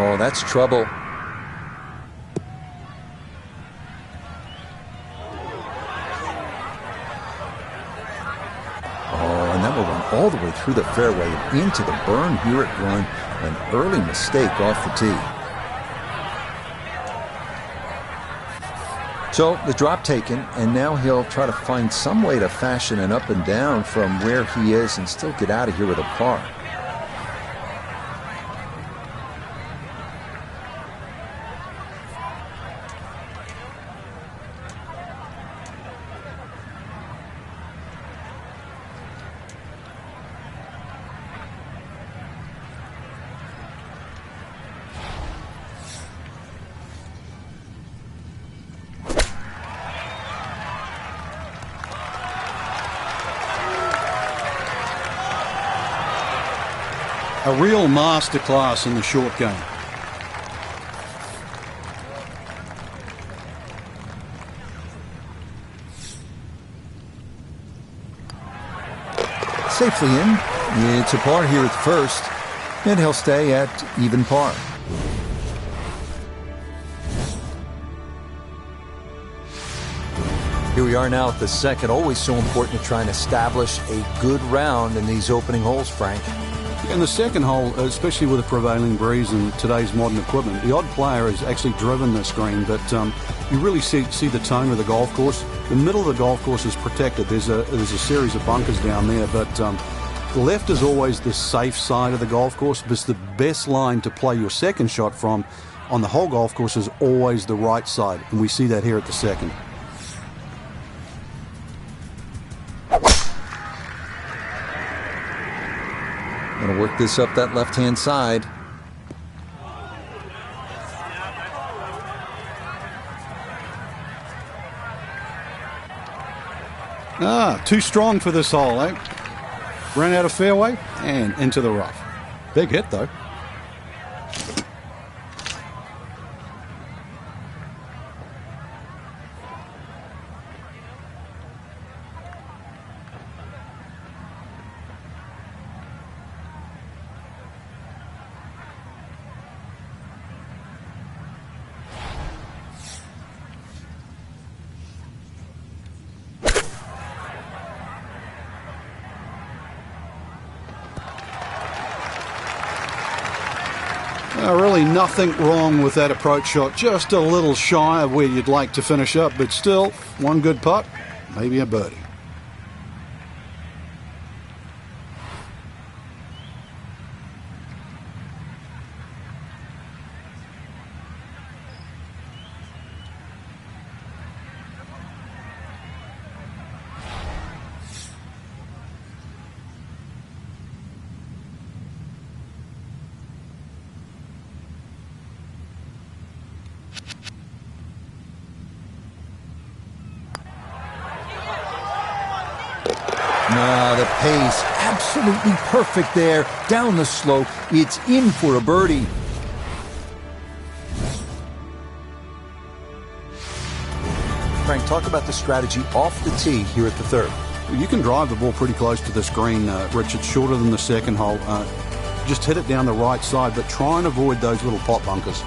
Oh, that's trouble. All the way through the fairway and into the burn here at one. An early mistake off the tee. So the drop taken, and now he'll try to find some way to fashion an up and down from where he is and still get out of here with a par. A real masterclass in the short game. Safely in. It's a par here at the first, and he'll stay at even par. Here we are now at the second. Always so important to try and establish a good round in these opening holes, Frank. In the second hole, especially with the prevailing breeze and today's modern equipment, the odd player has actually driven this green, but you really see the tone of the golf course. The middle of the golf course is protected. There's a series of bunkers down there, but the left is always the safe side of the golf course. But it's the best line to play your second shot from on the whole golf course is always the right side, and we see that here at the second. Going to work this up that left-hand side. Too strong for this hole, eh? Ran out of fairway and into the rough. Big hit, though. Really nothing wrong with that approach shot. Just a little shy of where you'd like to finish up, but still, one good putt, maybe a birdie. The pace, absolutely perfect there. Down the slope, it's in for a birdie. Frank, talk about the strategy off the tee here at the third. You can drive the ball pretty close to this green, Rich. It's shorter than the second hole. Just hit it down the right side, but try and avoid those little pot bunkers.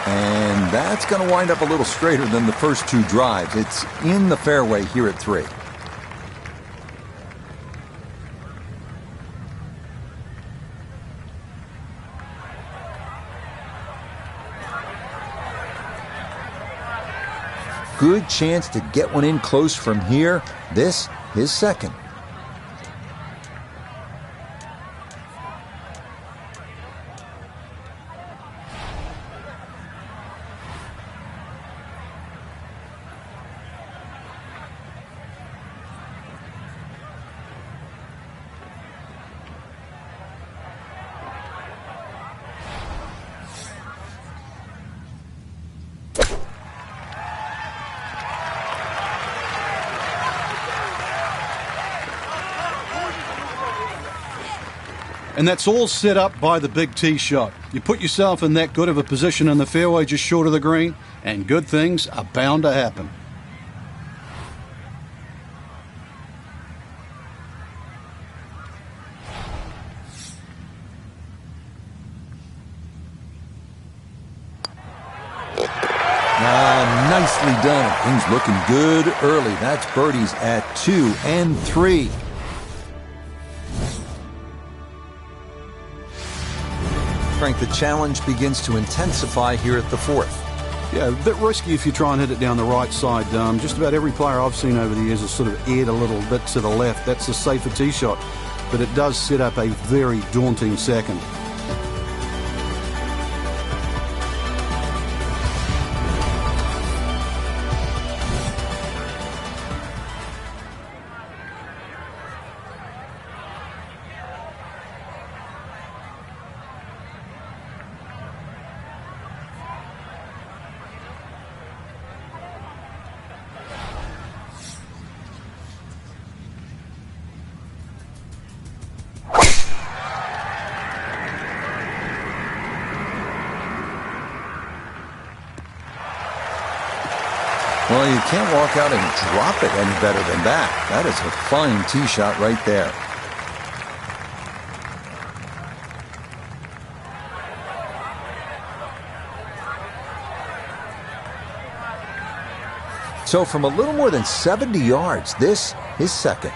And that's going to wind up a little straighter than the first two drives. It's in the fairway here at 3. Good chance to get one in close from here. This, his second. And that's all set up by the big tee shot. You put yourself in that good of a position in the fairway just short of the green, and good things are bound to happen. Nicely done. Things looking good early. That's birdies at 2 and 3. Frank, the challenge begins to intensify here at the 4th. Yeah, a bit risky if you try and hit it down the right side. Just about every player I've seen over the years has sort of aired a little bit to the left. That's a safer tee shot, but it does set up a very daunting second. Well, you can't walk out and drop it any better than that. That is a fine tee shot right there. So from a little more than 70 yards, this is second.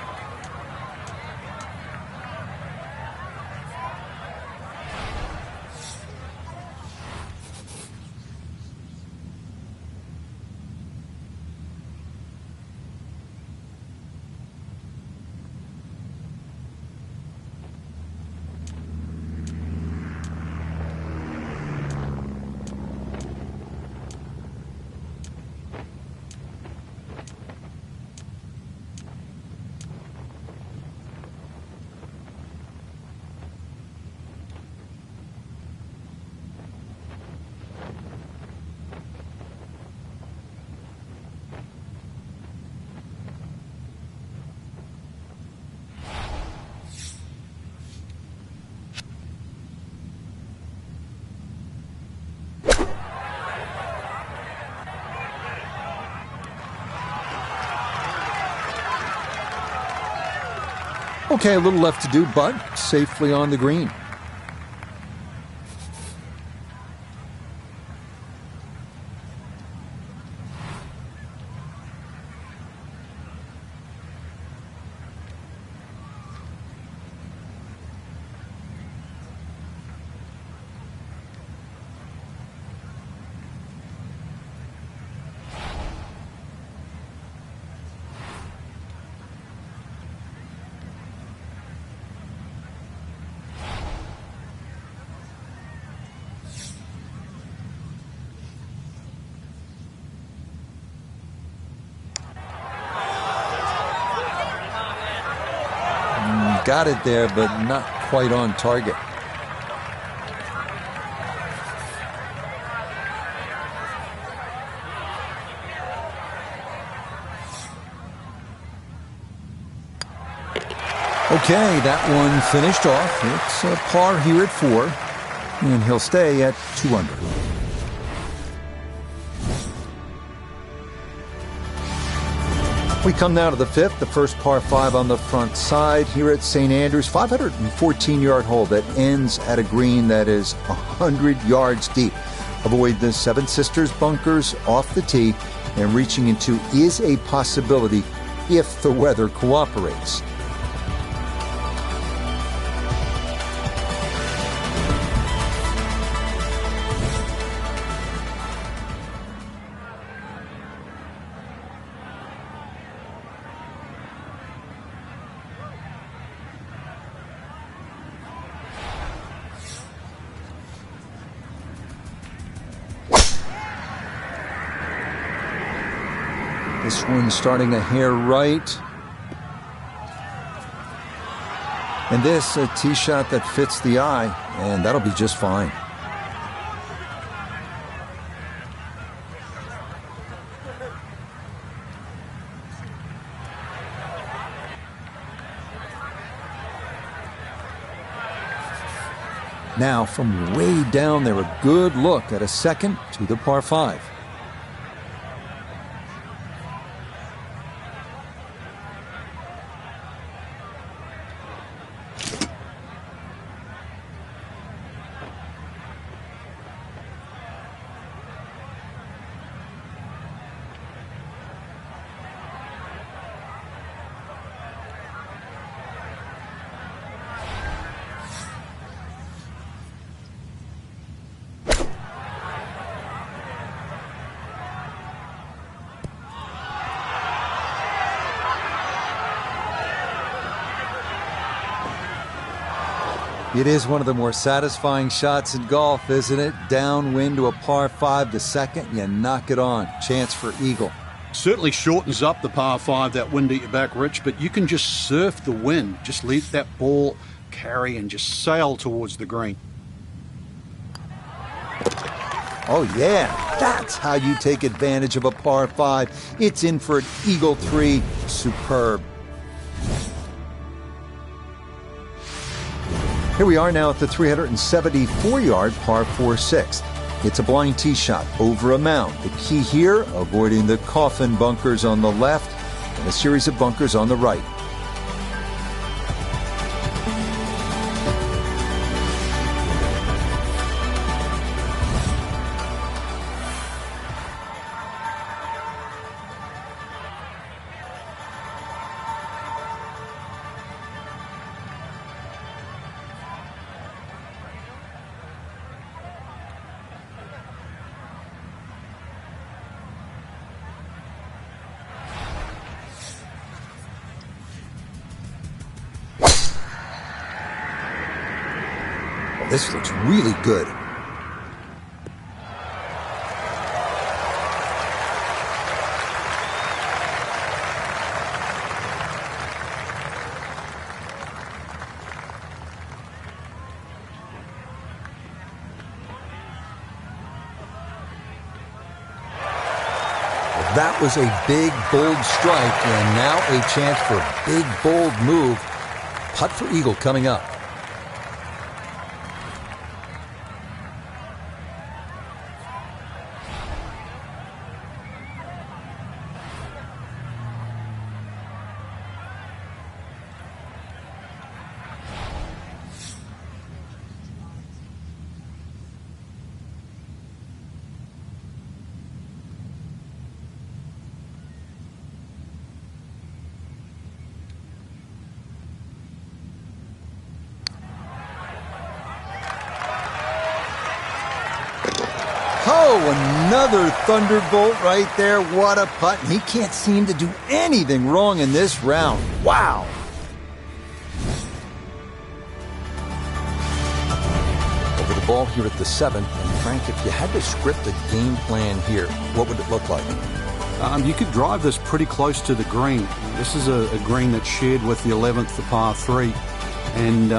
Okay, a little left to do, but safely on the green. Got it there, but not quite on target. Okay, that one finished off. It's a par here at 4, and he'll stay at 2 under. We come now to the 5th, the first par 5 on the front side here at St. Andrews. 514-yard hole that ends at a green that is 100 yards deep. Avoid the Seven Sisters bunkers off the tee, and reaching into is a possibility if the weather cooperates. This one starting a hair right. And this, a tee shot that fits the eye, and that'll be just fine. Now, from way down there, a good look at a second to the par 5. It is one of the more satisfying shots in golf, isn't it? Downwind to a par 5, the second, you knock it on. Chance for eagle. Certainly shortens up the par 5, that wind at your back, Rich, but you can just surf the wind. Just let that ball carry and just sail towards the green. Oh, yeah, that's how you take advantage of a par 5. It's in for an eagle 3. Superb. Here we are now at the 374-yard par 4-6. It's a blind tee shot over a mound. The key here, avoiding the coffin bunkers on the left and a series of bunkers on the right. This looks really good. That was a big, bold strike, and now a chance for a big, bold move. Putt for eagle coming up. Oh, another thunderbolt right there. What a putt. He can't seem to do anything wrong in this round. Wow. Over the ball here at the 7th. And Frank, if you had to script a game plan here, what would it look like? You could drive this pretty close to the green. This is a green that's shared with the 11th, the par 3. And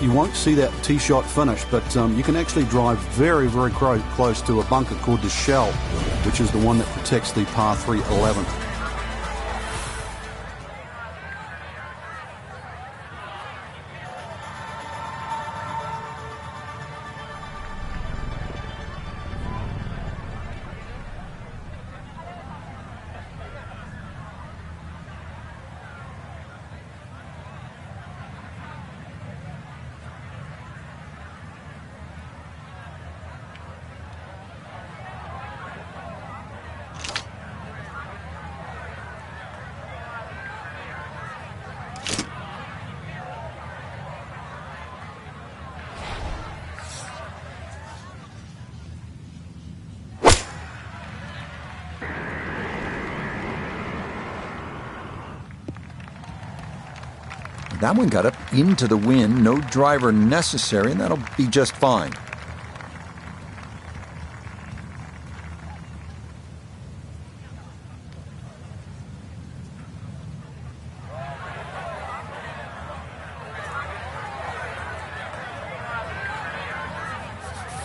you won't see that tee shot finish, but you can actually drive very, very close to a bunker called the Shell, which is the one that protects the par 3 11th. That one got up into the wind, no driver necessary, and that'll be just fine.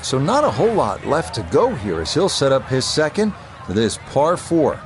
So not a whole lot left to go here as he'll set up his second for this par 4.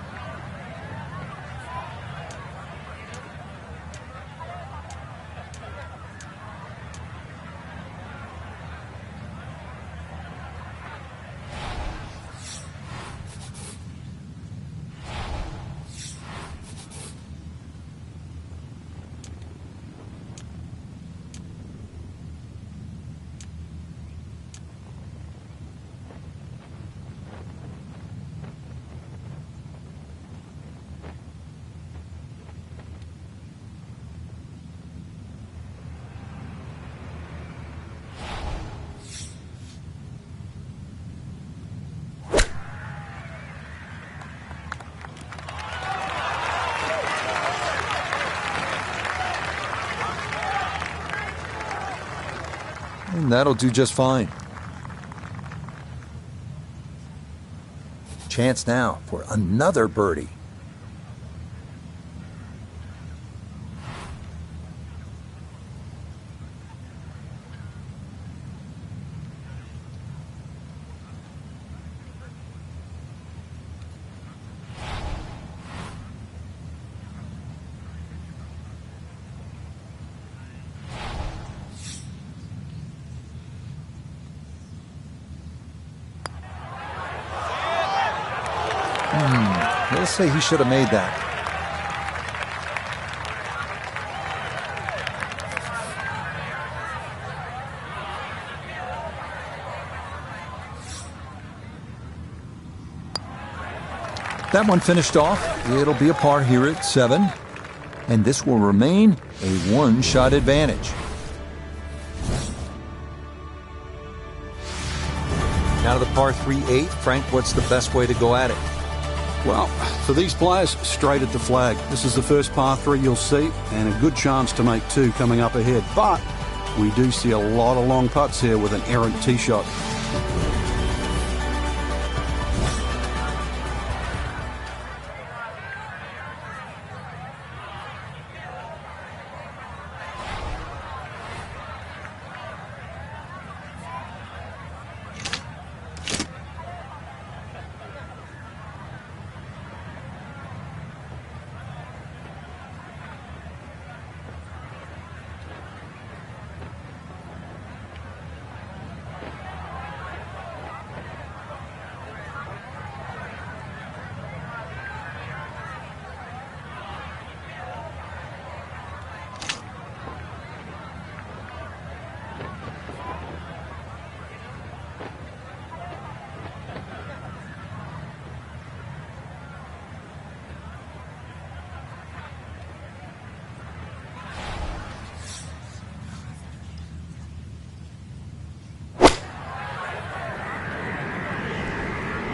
That'll do just fine. Chance now for another birdie. He'll say he should have made that. That one finished off. It'll be a par here at 7. And this will remain a one-shot advantage. Now to the par 3-8. Frank, what's the best way to go at it? Well, for these players, straight at the flag. This is the first par 3 you'll see, and a good chance to make 2 coming up ahead. But we do see a lot of long putts here with an errant tee shot.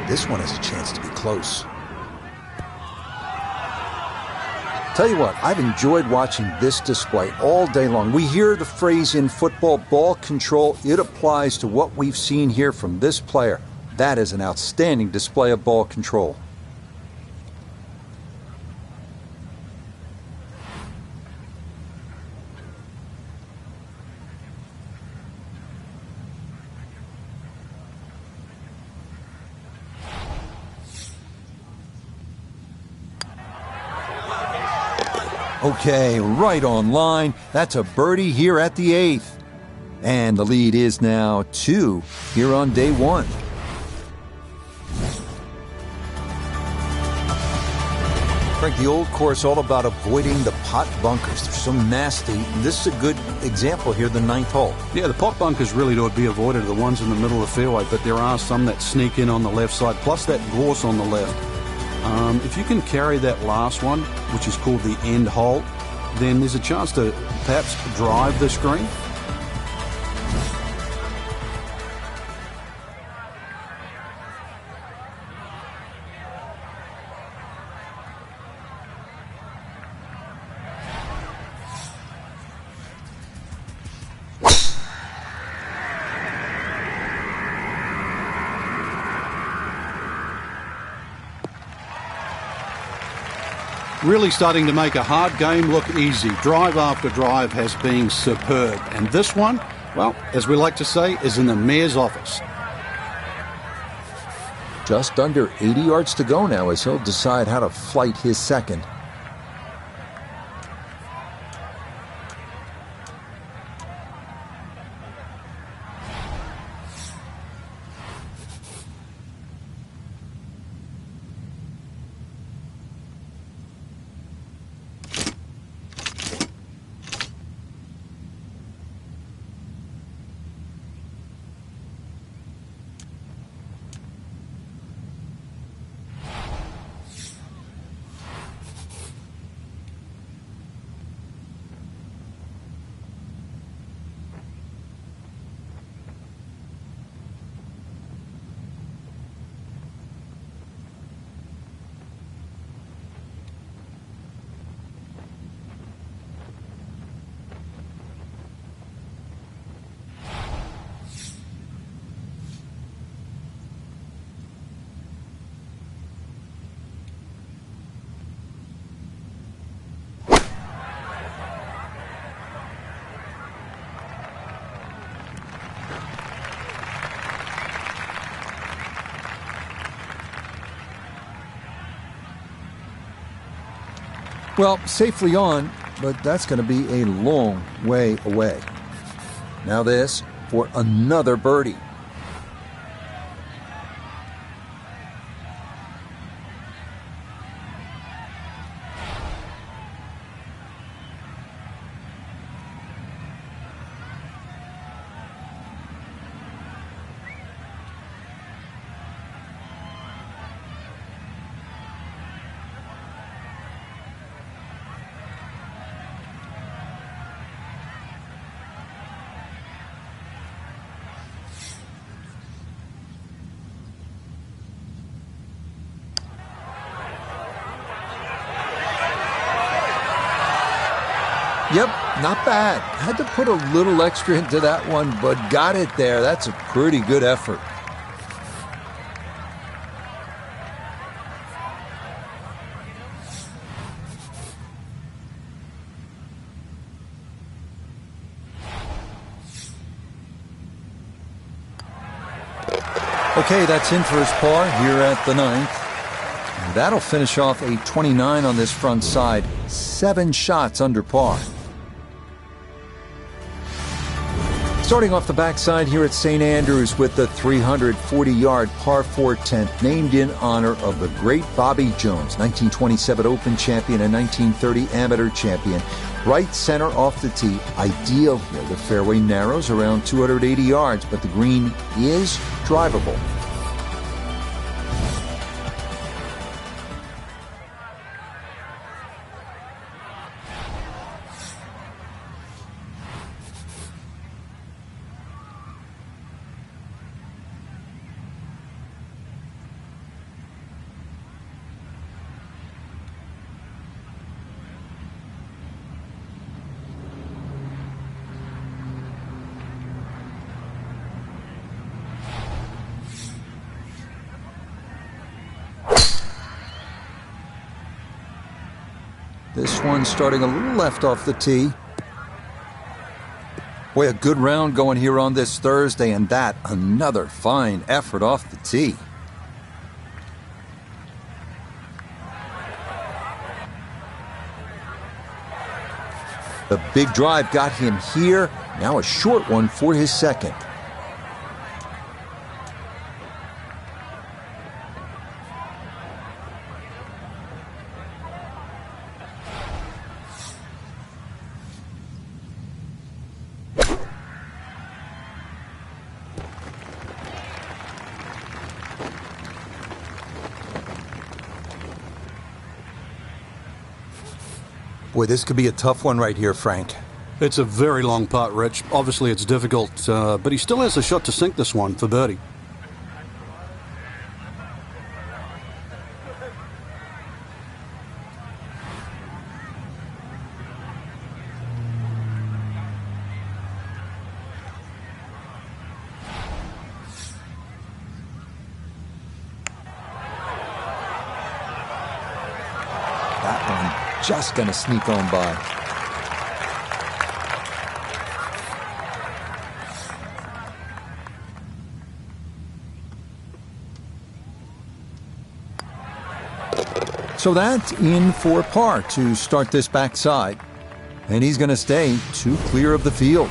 This one has a chance to be close. Tell you what, I've enjoyed watching this display all day long. We hear the phrase in football, ball control. It applies to what we've seen here from this player. That is an outstanding display of ball control. Okay, right on line. That's a birdie here at the 8th. And the lead is now 2 here on day 1. Frank, the old course all about avoiding the pot bunkers. They're so nasty. This is a good example here, the 9th hole. Yeah, the pot bunkers really to be avoided, the ones in the middle of the fairway, but there are some that sneak in on the left side, plus that gorse on the left. If you can carry that last one, which is called the end hole, then there's a chance to perhaps drive this green. Really starting to make a hard game look easy. Drive after drive has been superb. And this one, well, as we like to say, is in the mayor's office. Just under 80 yards to go now as he'll decide how to flight his second. Well, safely on, but that's going to be a long way away. Now this for another birdie. Yep, not bad. Had to put a little extra into that one, but got it there. That's a pretty good effort. Okay, that's in for his par here at the ninth. And that'll finish off a 29 on this front side. 7 shots under par. Starting off the backside here at St. Andrews with the 340-yard par 4 10th, named in honor of the great Bobby Jones, 1927 Open champion and 1930 amateur champion. Right center off the tee, ideal here. The fairway narrows around 280 yards, but the green is drivable. This one starting a little left off the tee. Boy, a good round going here on this Thursday, and that another fine effort off the tee. The big drive got him here. Now a short one for his second. Boy, this could be a tough one right here, Frank. It's a very long putt, Rich. Obviously, it's difficult, but he still has a shot to sink this one for birdie. Just going to sneak on by. So that's in for par to start this backside. And he's going to stay 2 clear of the field.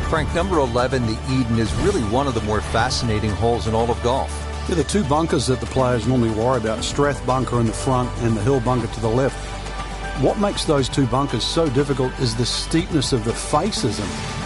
Frank, number 11, the Eden, is really one of the more fascinating holes in all of golf. Yeah, the 2 bunkers that the players normally worry about, Strath bunker in the front and the Hill bunker to the left. What makes those 2 bunkers so difficult is the steepness of the faces in them.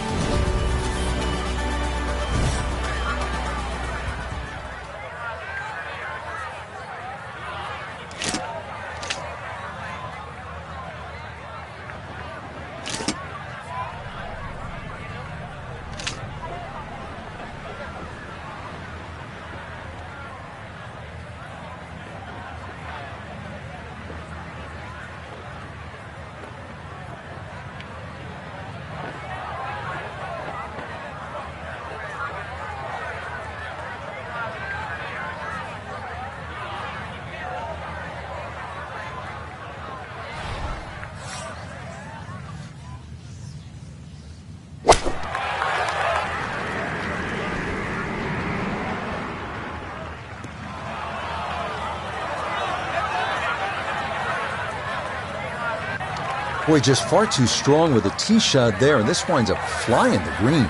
Boy, just far too strong with a tee shot there, and this winds up flying the green.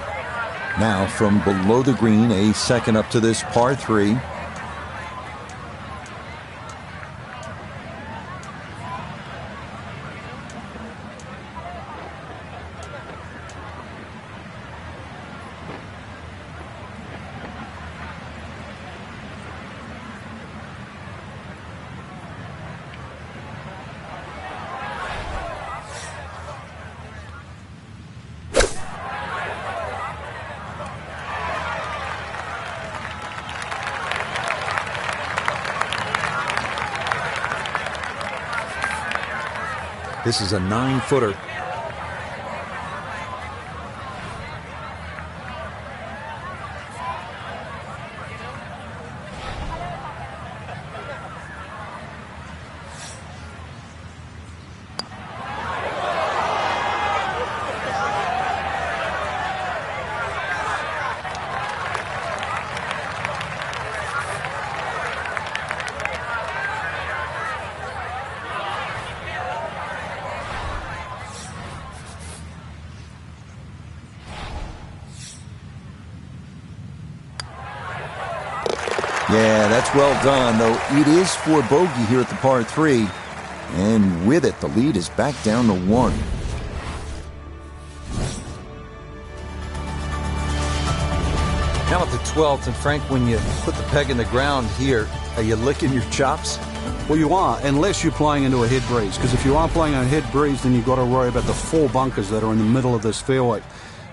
Now from below the green, a second up to this par 3. This is a 9-footer. Yeah, that's well done, though it is for bogey here at the par 3. And with it, the lead is back down to 1. Now at the 12th, and Frank, when you put the peg in the ground here, are you licking your chops? Well, you are, unless you're playing into a head breeze. Because if you are playing a head breeze, then you've got to worry about the 4 bunkers that are in the middle of this fairway.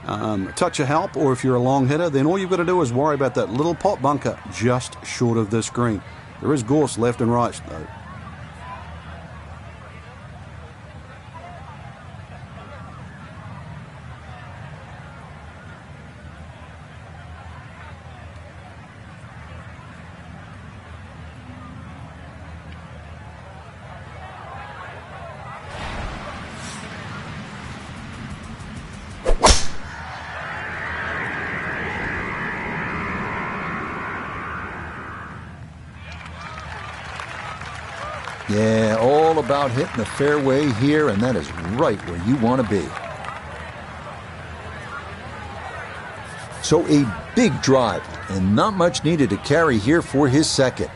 A touch of help, or if you're a long hitter, then all you've got to do is worry about that little pot bunker just short of this green. There is gorse left and right, though. Yeah, all about hitting the fairway here, and that is right where you want to be. So a big drive, and not much needed to carry here for his second.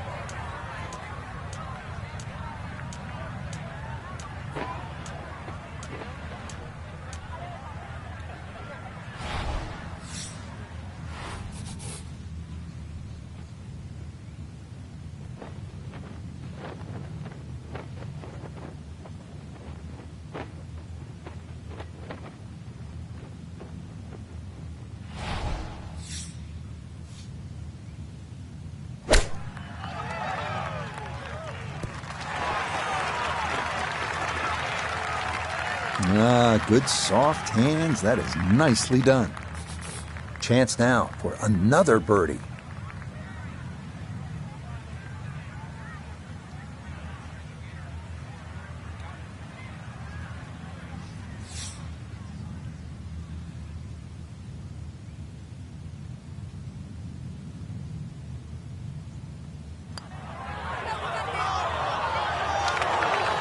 Good soft hands. That is nicely done. Chance now for another birdie.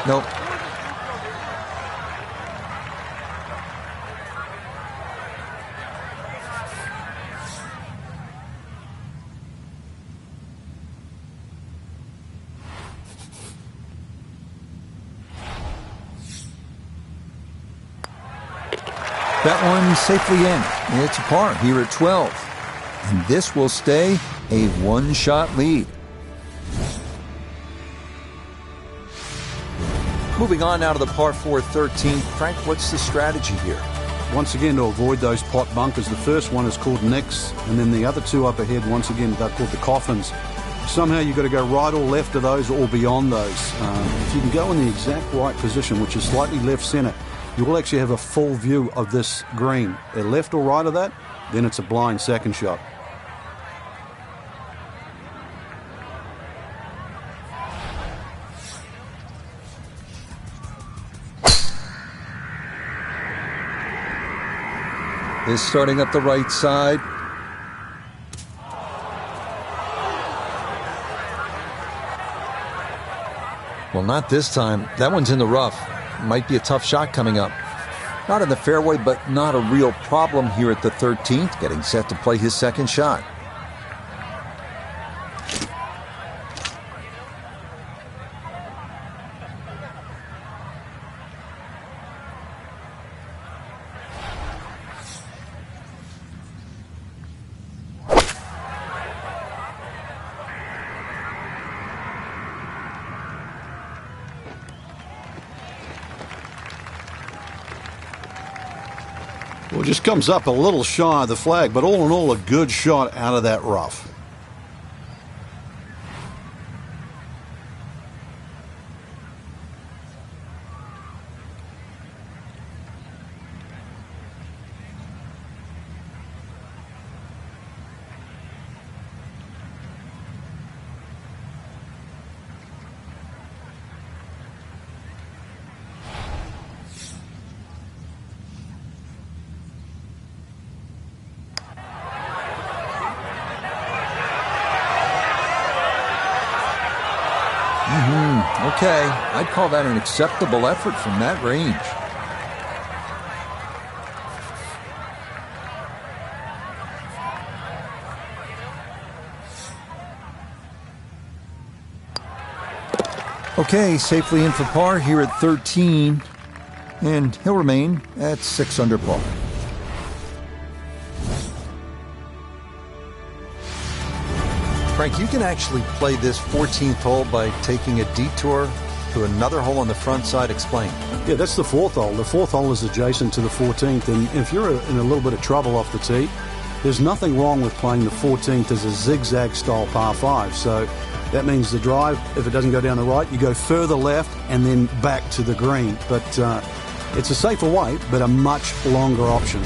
Nope. That one safely in. It's a par here at 12. And this will stay a one-shot lead. Moving on now to the par 4 13. Frank, what's the strategy here? Once again, to avoid those pot bunkers, the first one is called Nicks, and then the other 2 up ahead, once again, they're called the Coffins. Somehow you've got to go right or left of those or beyond those. If you can go in the exact right position, which is slightly left center, you will actually have a full view of this green. Left or right of that, then it's a blind second shot. Is starting up the right side. Well, not this time. That one's in the rough. Might be a tough shot coming up. Not in the fairway, but not a real problem here at the 13th, getting set to play his second shot. Well, it just comes up a little shy of the flag, but all in all, a good shot out of that rough. Okay, I'd call that an acceptable effort from that range. Okay, safely in for par here at 13, and he'll remain at 6 under par. Frank, you can actually play this 14th hole by taking a detour to another hole on the front side. Explain. Yeah, that's the 4th hole. The 4th hole is adjacent to the 14th, and if you're in a little bit of trouble off the tee, there's nothing wrong with playing the 14th as a zigzag style par 5. So that means the drive, if it doesn't go down the right, you go further left and then back to the green. But it's a safer way, but a much longer option.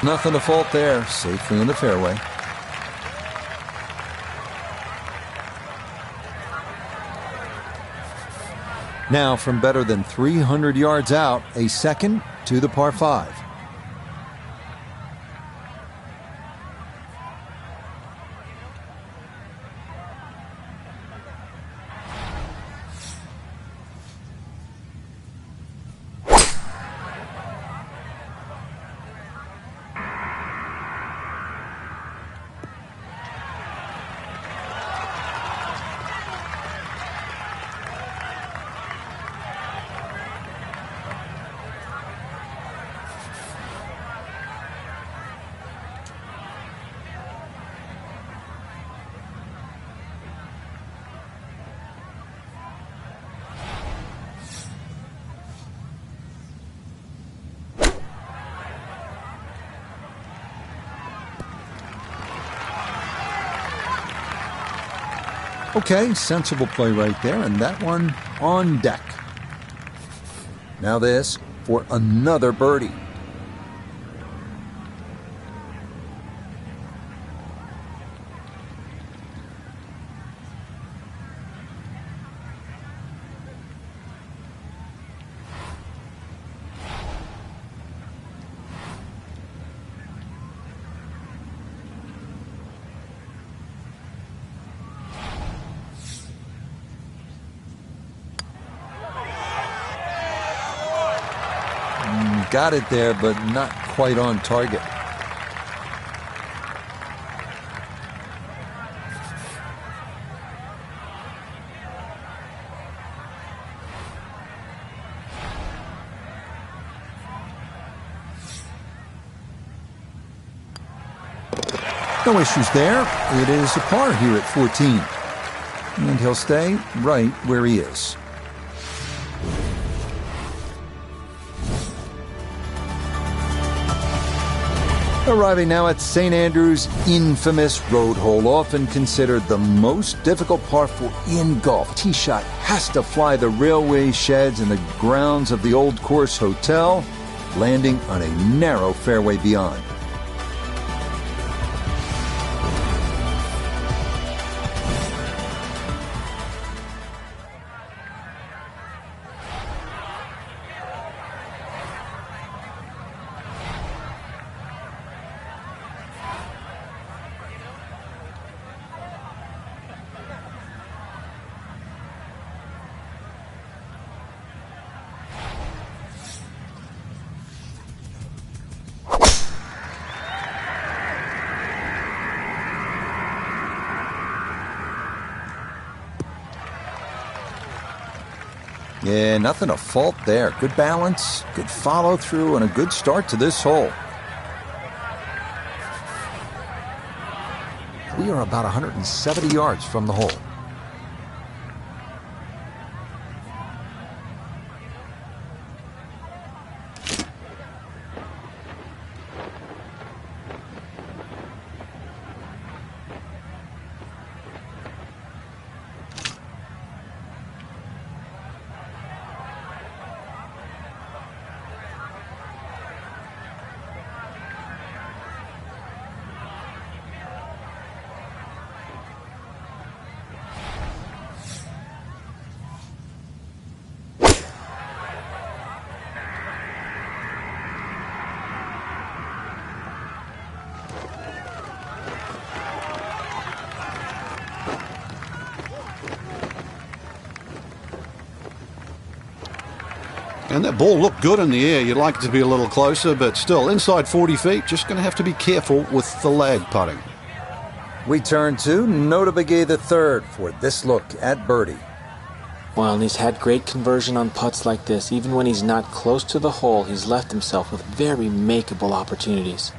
Nothing to fault there, safely in the fairway. Now, from better than 300 yards out, a second to the par 5. Okay, sensible play right there, and that one on deck. Now this for another birdie. Got it there, but not quite on target. No issues there. It is a par here at 14. And he'll stay right where he is. Arriving now at St. Andrews' infamous road hole, often considered the most difficult par 4 in golf. Tee shot has to fly the railway sheds and the grounds of the Old Course Hotel, landing on a narrow fairway beyond. Yeah, nothing to fault there. Good balance, good follow through, and a good start to this hole. We are about 170 yards from the hole. And that ball looked good in the air. You'd like it to be a little closer, but still, inside 40 feet, just going to have to be careful with the lag putting. We turn to Nota Begay III for this look at birdie. Well, and he's had great conversion on putts like this. Even when he's not close to the hole, he's left himself with very makeable opportunities.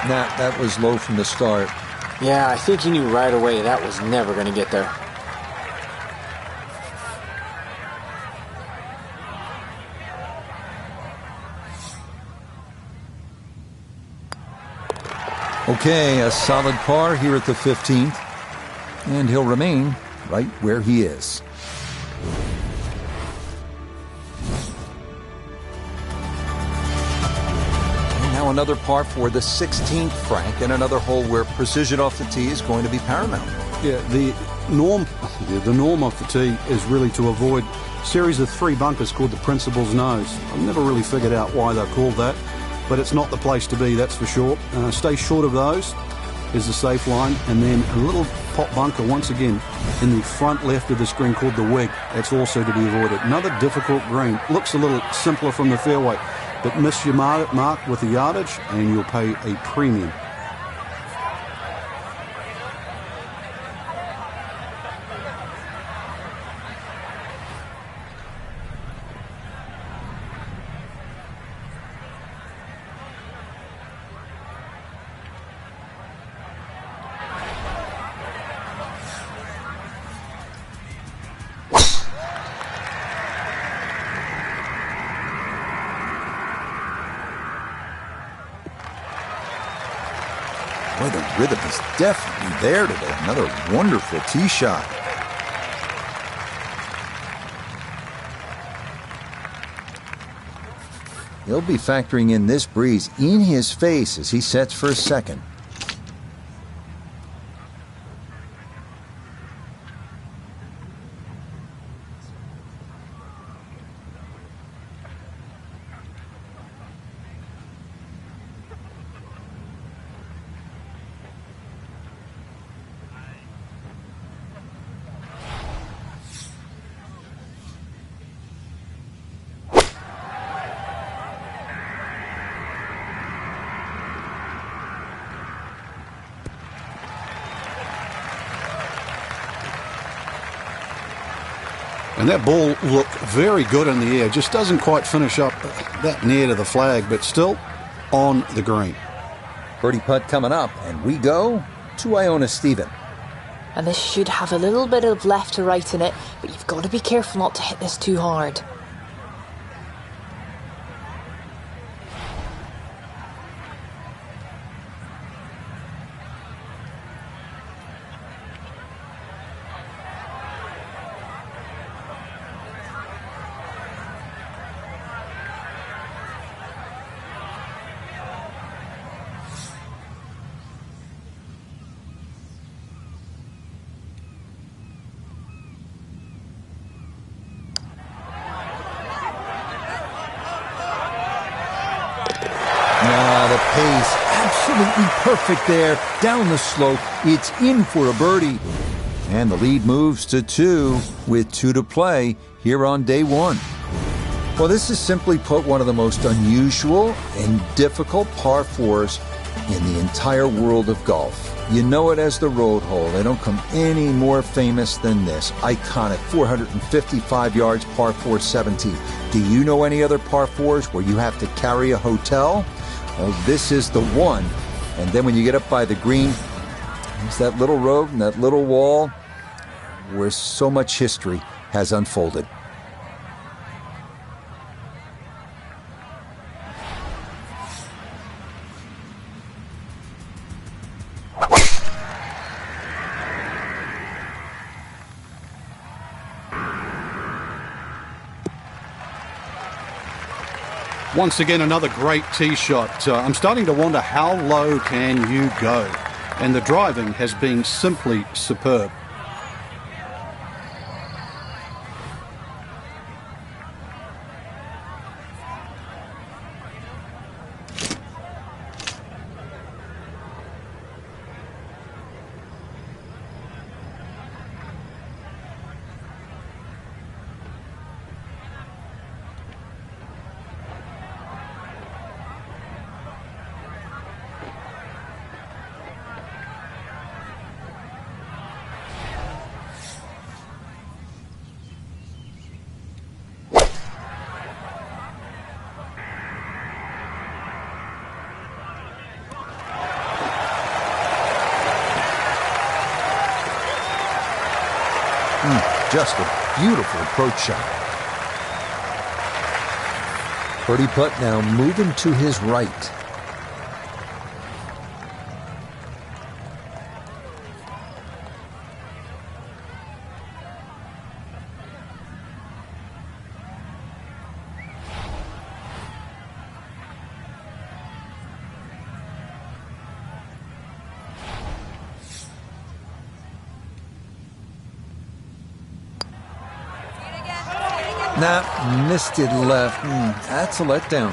Nah, that was low from the start. Yeah, I think he knew right away that was never going to get there. Okay, a solid par here at the 15th. And he'll remain right where he is. Now another par for the 16th, Frank, and another hole where precision off the tee is going to be paramount. Yeah, the norm off the tee is really to avoid a series of 3 bunkers called the Principal's Nose. I've never really figured out why they're called that, but it's not the place to be, that's for sure. Stay short of those is the safe line, and then a little pot bunker once again in the front left of the screen called the Wig. That's also to be avoided. Another difficult green. Looks a little simpler from the fairway, but miss your mark with the yardage and you'll pay a premium. Boy, the rhythm is definitely there today. Another wonderful tee shot. He'll be factoring in this breeze in his face as he sets for a second. And that ball looked very good in the air. Just doesn't quite finish up that near to the flag, but still on the green. Birdie putt coming up, and we go to Iona Stephen. And this should have a little bit of left to right in it, but you've got to be careful not to hit this too hard. the pace. Absolutely perfect there. Down the slope. It's in for a birdie. And the lead moves to 2 with 2 to play here on day 1. Well, this is simply put one of the most unusual and difficult par 4s in the entire world of golf. You know it as the road hole. They don't come any more famous than this. Iconic 455 yards par 4 17. Do you know any other par 4s where you have to carry a hotel? Well, this is the one. And then when you get up by the green, there's that little road and that little wall where so much history has unfolded. Once again, another great tee shot. I'm starting to wonder how low can you go? And the driving has been simply superb. Just a beautiful approach shot. Birdie putt now moving to his right. Nah, missed it left. That's a letdown.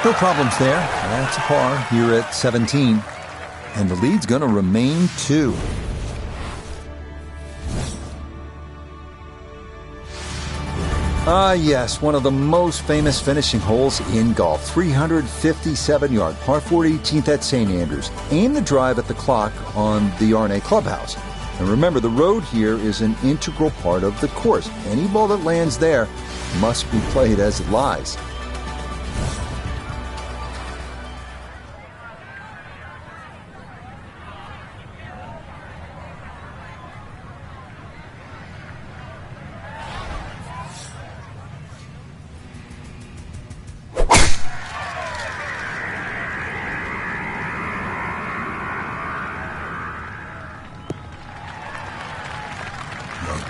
No problems there. That's a par here at 17. And the lead's going to remain 2. Yes, one of the most famous finishing holes in golf. 357-yard par 4 18th at St. Andrews. Aim the drive at the clock on the R&A Clubhouse. And remember, the road here is an integral part of the course. Any ball that lands there must be played as it lies.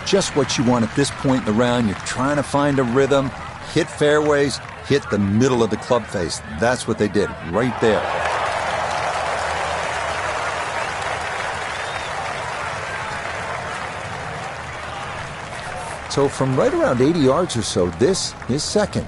Just what you want at this point in the round. You're trying to find a rhythm, hit fairways, hit the middle of the club face. That's what they did right there. So from right around 80 yards or so, this is second.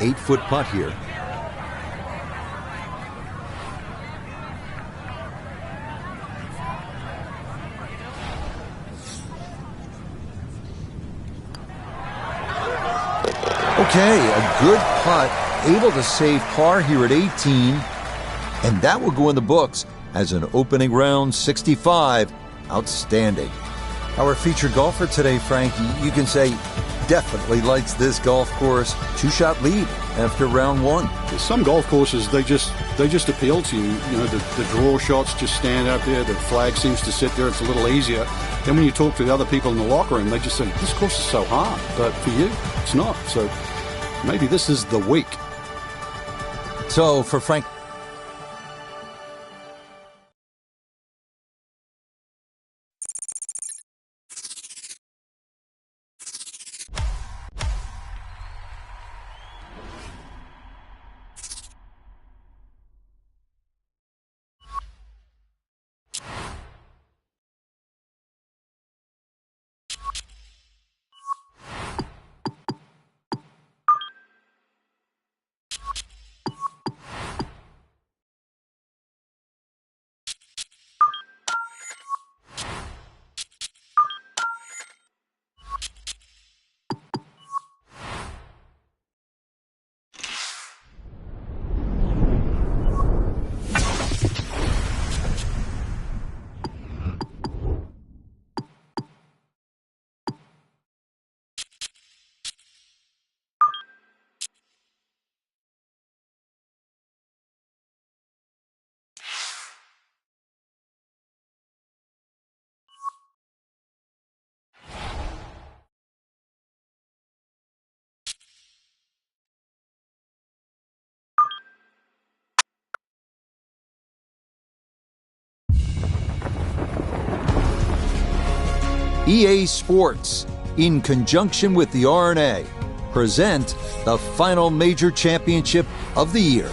8-foot putt here. Okay, a good putt, able to save par here at 18, and that will go in the books as an opening round 65. Outstanding. Our featured golfer today, Frankie, you can say definitely likes this golf course. 2-shot lead after round 1. Some golf courses, they just appeal to you. You know, the draw shots just stand out there. The flag seems to sit there. It's a little easier. Then when you talk to the other people in the locker room, they just say, this course is so hard. But for you, it's not. So maybe this is the week. So for Frank... EA Sports, in conjunction with the R&A, present the final major championship of the year.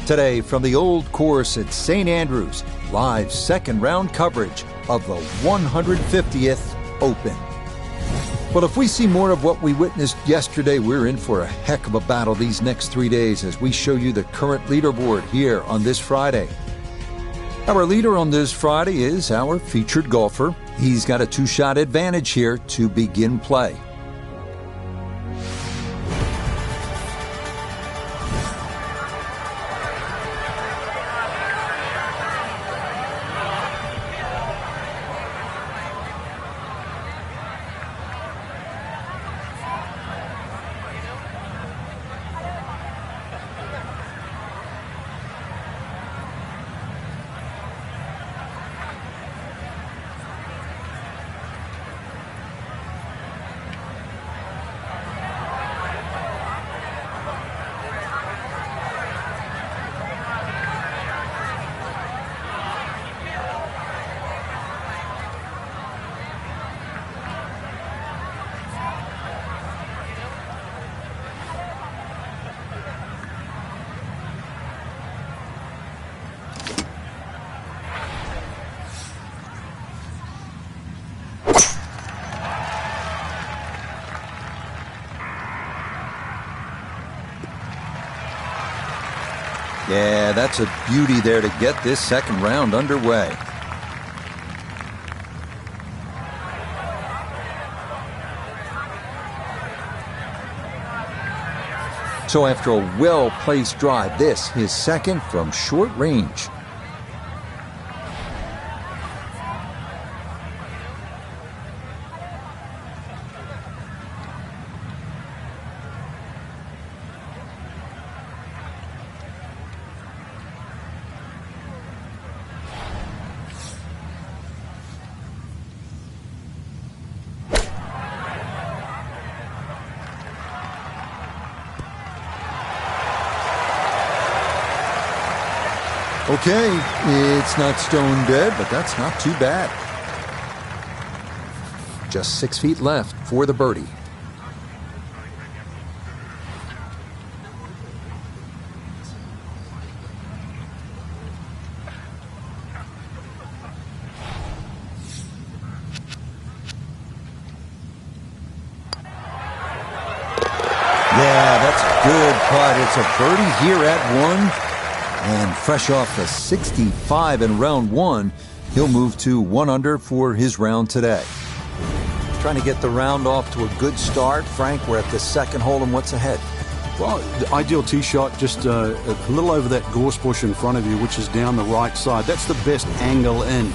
Today, from the old course at St. Andrews, live second round coverage of the 150th Open. Well, if we see more of what we witnessed yesterday, we're in for a heck of a battle these next 3 days as we show you the current leaderboard here on this Friday. Our leader on this Friday is our featured golfer. He's got a 2-shot advantage here to begin play. Yeah, that's a beauty there to get this second round underway. So after a well-placed drive, this his second from short range. Okay, it's not stone dead, but that's not too bad. Just 6 feet left for the birdie. Yeah, that's a good putt. It's a birdie here at 1. And fresh off the 65 in round 1, he'll move to 1 under for his round today. Trying to get the round off to a good start. Frank, we're at the second hole, and what's ahead? Well, the ideal tee shot, just a little over that gorse bush in front of you, which is down the right side. That's the best angle in,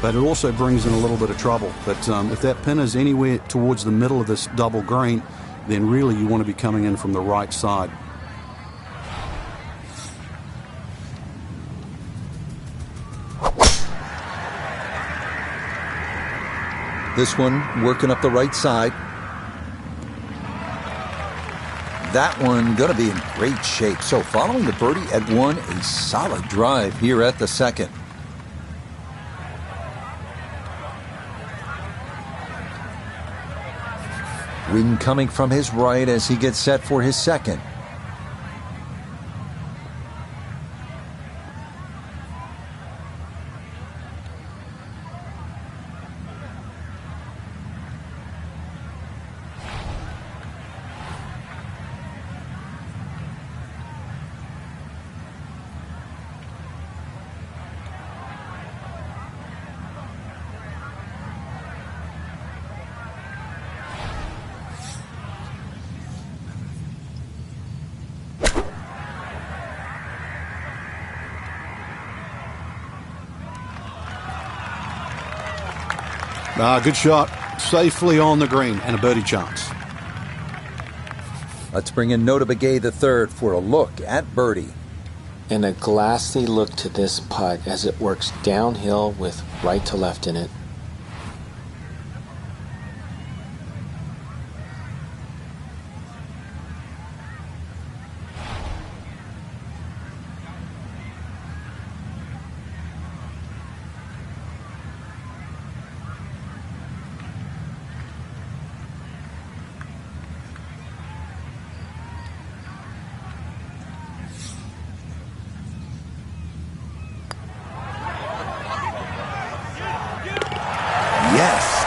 but it also brings in a little bit of trouble. But if that pin is anywhere towards the middle of this double green, then really you want to be coming in from the right side. This one working up the right side. That one going to be in great shape. So following the birdie at 1, a solid drive here at the second. Wind coming from his right as he gets set for his second. Good shot. Safely on the green and a birdie chance. Let's bring in Notah Begay III for a look at birdie. And a glassy look to this putt as it works downhill with right to left in it.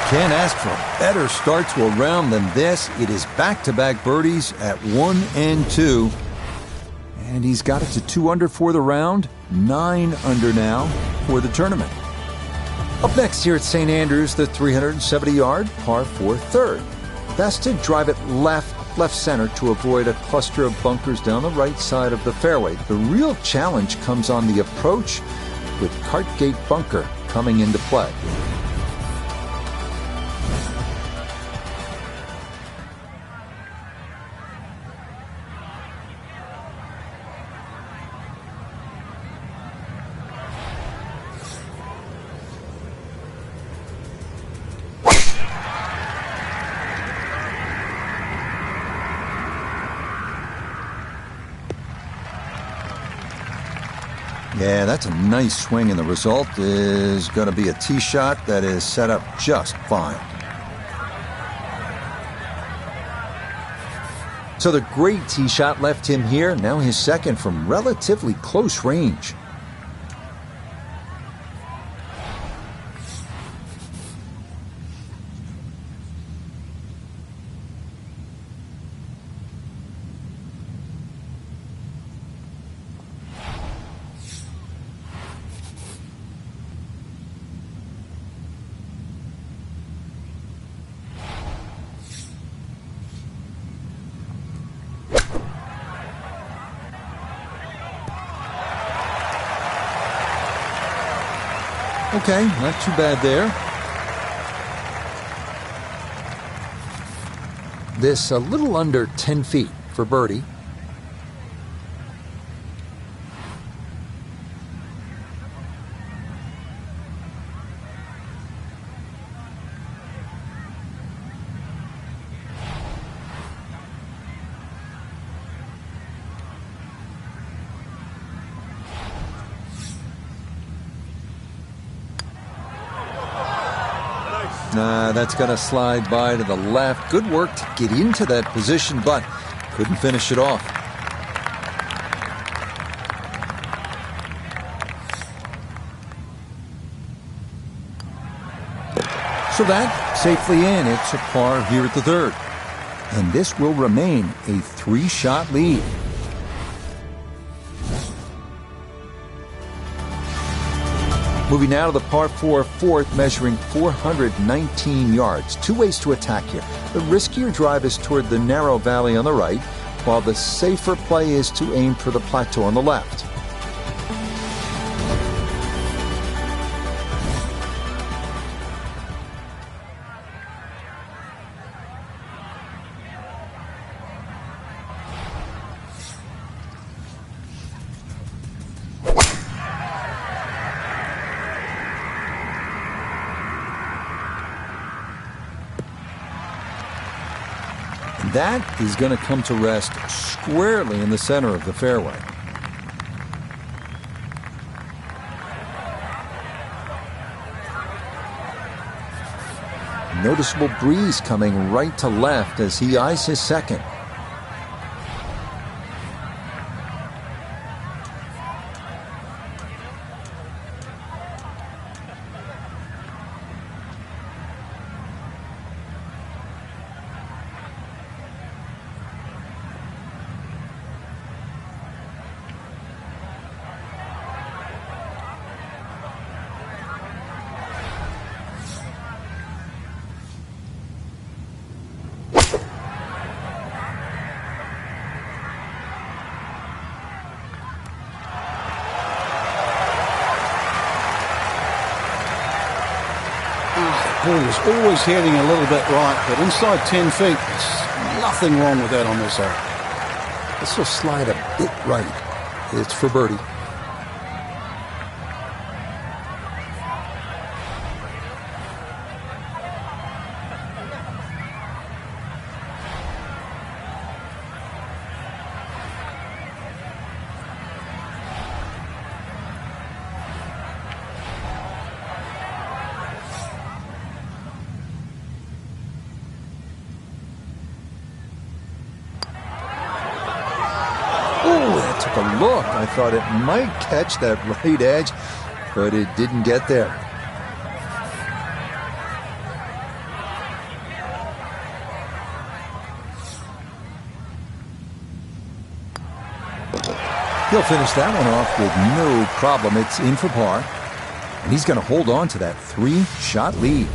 Can't ask for a better start to a round than this. It is back-to-back birdies at 1 and 2. And he's got it to 2 under for the round, 9 under now for the tournament. Up next here at St. Andrews, the 370-yard par 4 third. Best to drive it left center to avoid a cluster of bunkers down the right side of the fairway. The real challenge comes on the approach with Cartgate Bunker coming into play. Yeah, that's a nice swing, and the result is going to be a tee shot that is set up just fine. So the great tee shot left him here, now his second from relatively close range. Okay, not too bad there. This a little under 10 feet for birdie. That's going to slide by to the left. Good work to get into that position, but couldn't finish it off. So that safely in. It's a par here at the third. and this will remain a 3-shot lead. Moving now to the par 4 fourth, measuring 419 yards. Two ways to attack here. The riskier drive is toward the narrow valley on the right, while the safer play is to aim for the plateau on the left. That is going to come to rest squarely in the center of the fairway. Noticeable breeze coming right to left as he eyes his second. Ball is always heading a little bit right, but inside 10 feet, there's nothing wrong with that on this hole. This will slide a bit right. It's for birdie. Took a look. I thought it might catch that right edge, but it didn't get there. He'll finish that one off with no problem. It's in for par, and he's going to hold on to that 3-shot lead.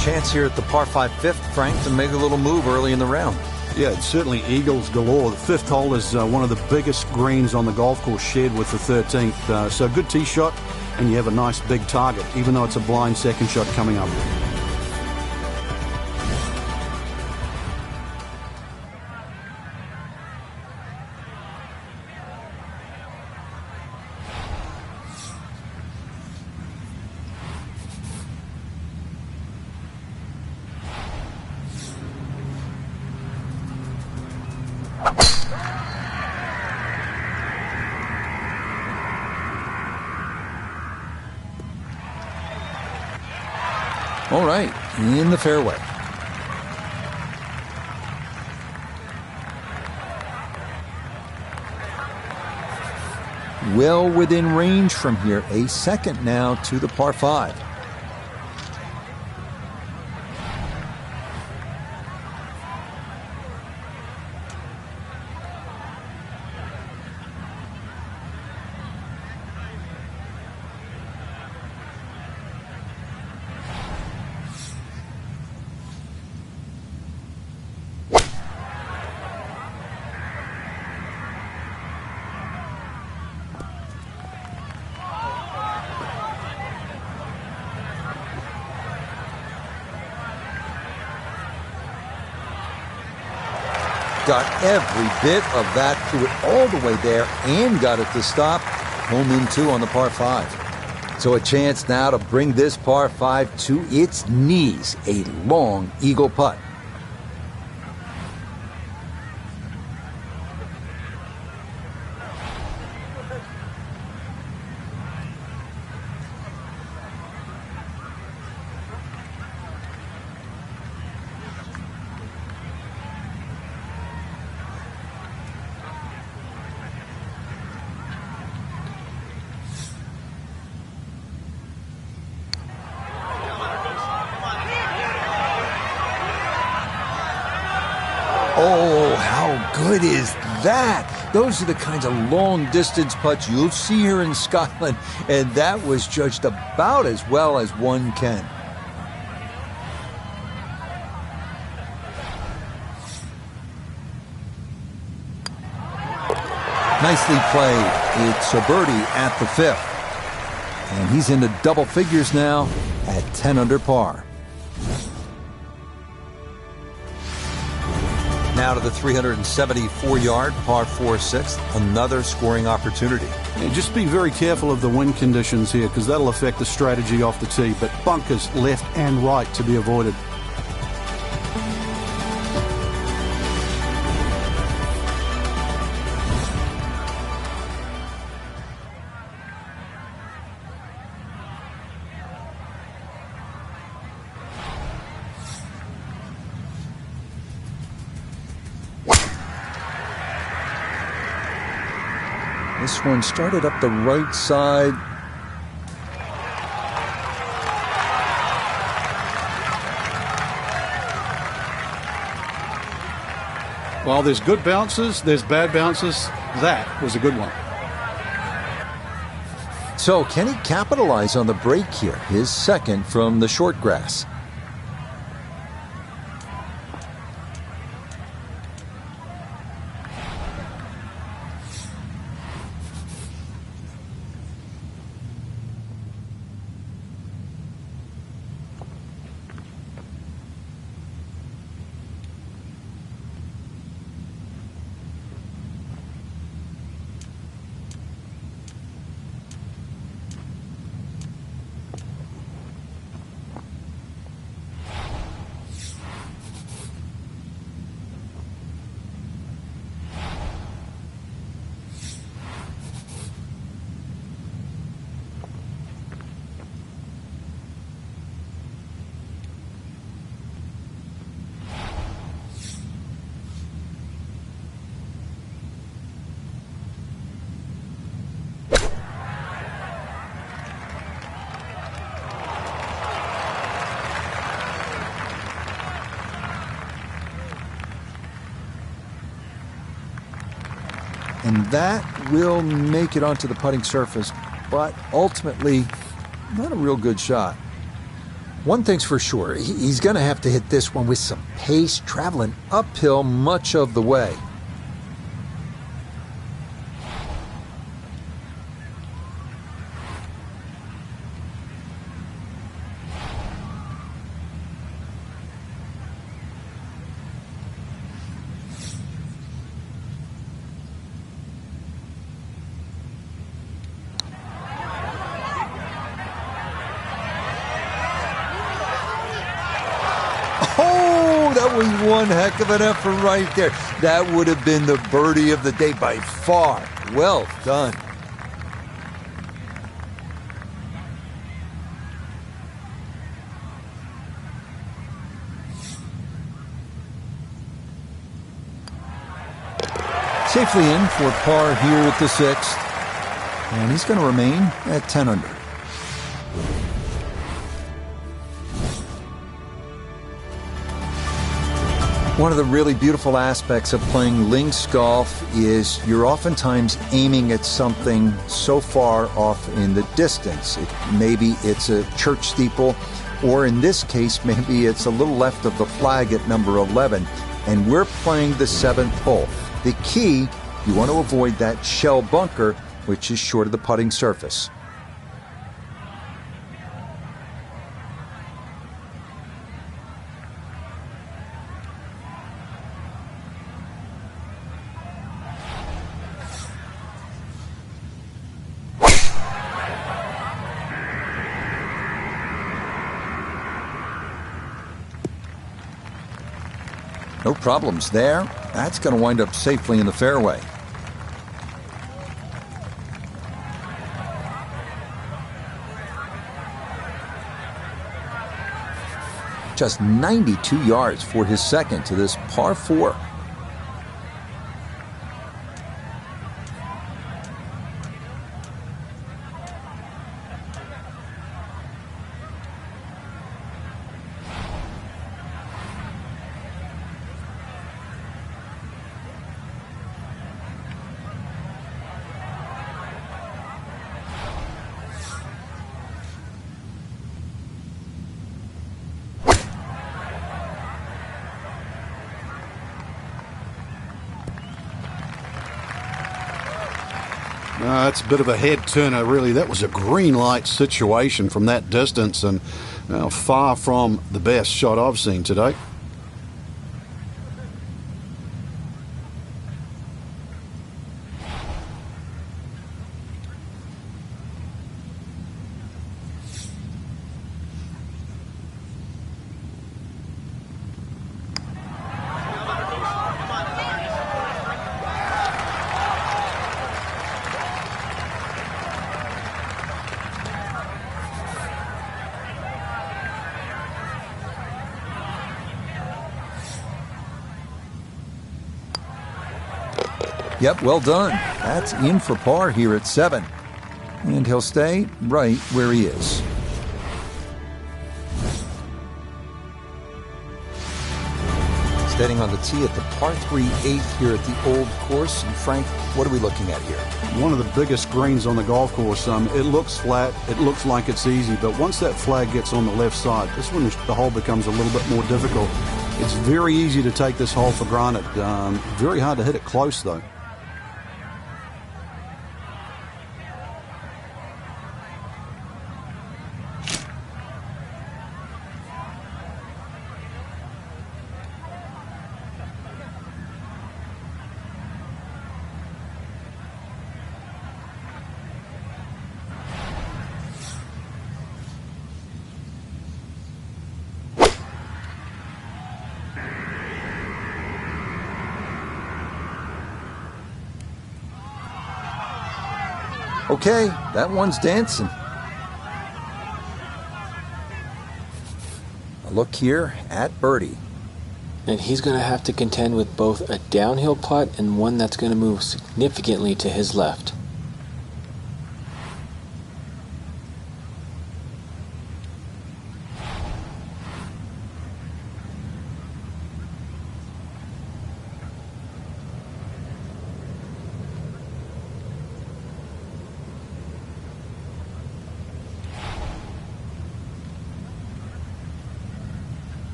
Chance here at the par 5 fifth, Frank, to make a little move early in the round. Yeah, it's certainly eagles galore. The fifth hole is one of the biggest greens on the golf course, shared with the 13th. So good tee shot, and you have a nice big target, even though it's a blind second shot coming up. All right, in the fairway. Well within range from here. A second now to the par 5. Got every bit of that, threw it all the way there and got it to stop. Home in 2 on the par 5. So a chance now to bring this par 5 to its knees. A long eagle putt. Oh, how good is that? Those are the kinds of long-distance putts you'll see here in Scotland, and that was judged about as well as one can. Nicely played. It's a birdie at the 5th. And he's into double figures now at 10 under par. Now to the 374-yard par 4 6th, another scoring opportunity. And just be very careful of the wind conditions here because that'll affect the strategy off the tee, but bunkers left and right to be avoided. This one started up the right side. While there's good bounces, there's bad bounces. That was a good one. So can he capitalize on the break here? His second from the short grass. And that will make it onto the putting surface, but ultimately, not a real good shot. One thing's for sure, he's going to have to hit this one with some pace, traveling uphill much of the way. That was one heck of an effort right there. That would have been the birdie of the day by far. Well done. Safely in for par here at the 6th. And he's going to remain at 10 under. One of the really beautiful aspects of playing links golf is you're oftentimes aiming at something so far off in the distance. Maybe it's a church steeple, or in this case, maybe it's a little left of the flag at number 11, and we're playing the 7th hole. The key, you want to avoid that shell bunker, which is short of the putting surface. No problems there. That's going to wind up safely in the fairway. Just 92 yards for his second to this par 4. It's a bit of a head turner, really. That was a green light situation from that distance, and far from the best shot I've seen today. Yep, well done. That's in for par here at 7. And he'll stay right where he is. Standing on the tee at the par 3 8th here at the Old Course. And Frank, what are we looking at here? One of the biggest greens on the golf course. It looks flat, it looks like it's easy, but once that flag gets on the left side, this is when the hole becomes a little bit more difficult. It's very easy to take this hole for granted. Very hard to hit it close, though. Okay, that one's dancing. A look here at birdie. And he's going to have to contend with both a downhill putt and one that's going to move significantly to his left.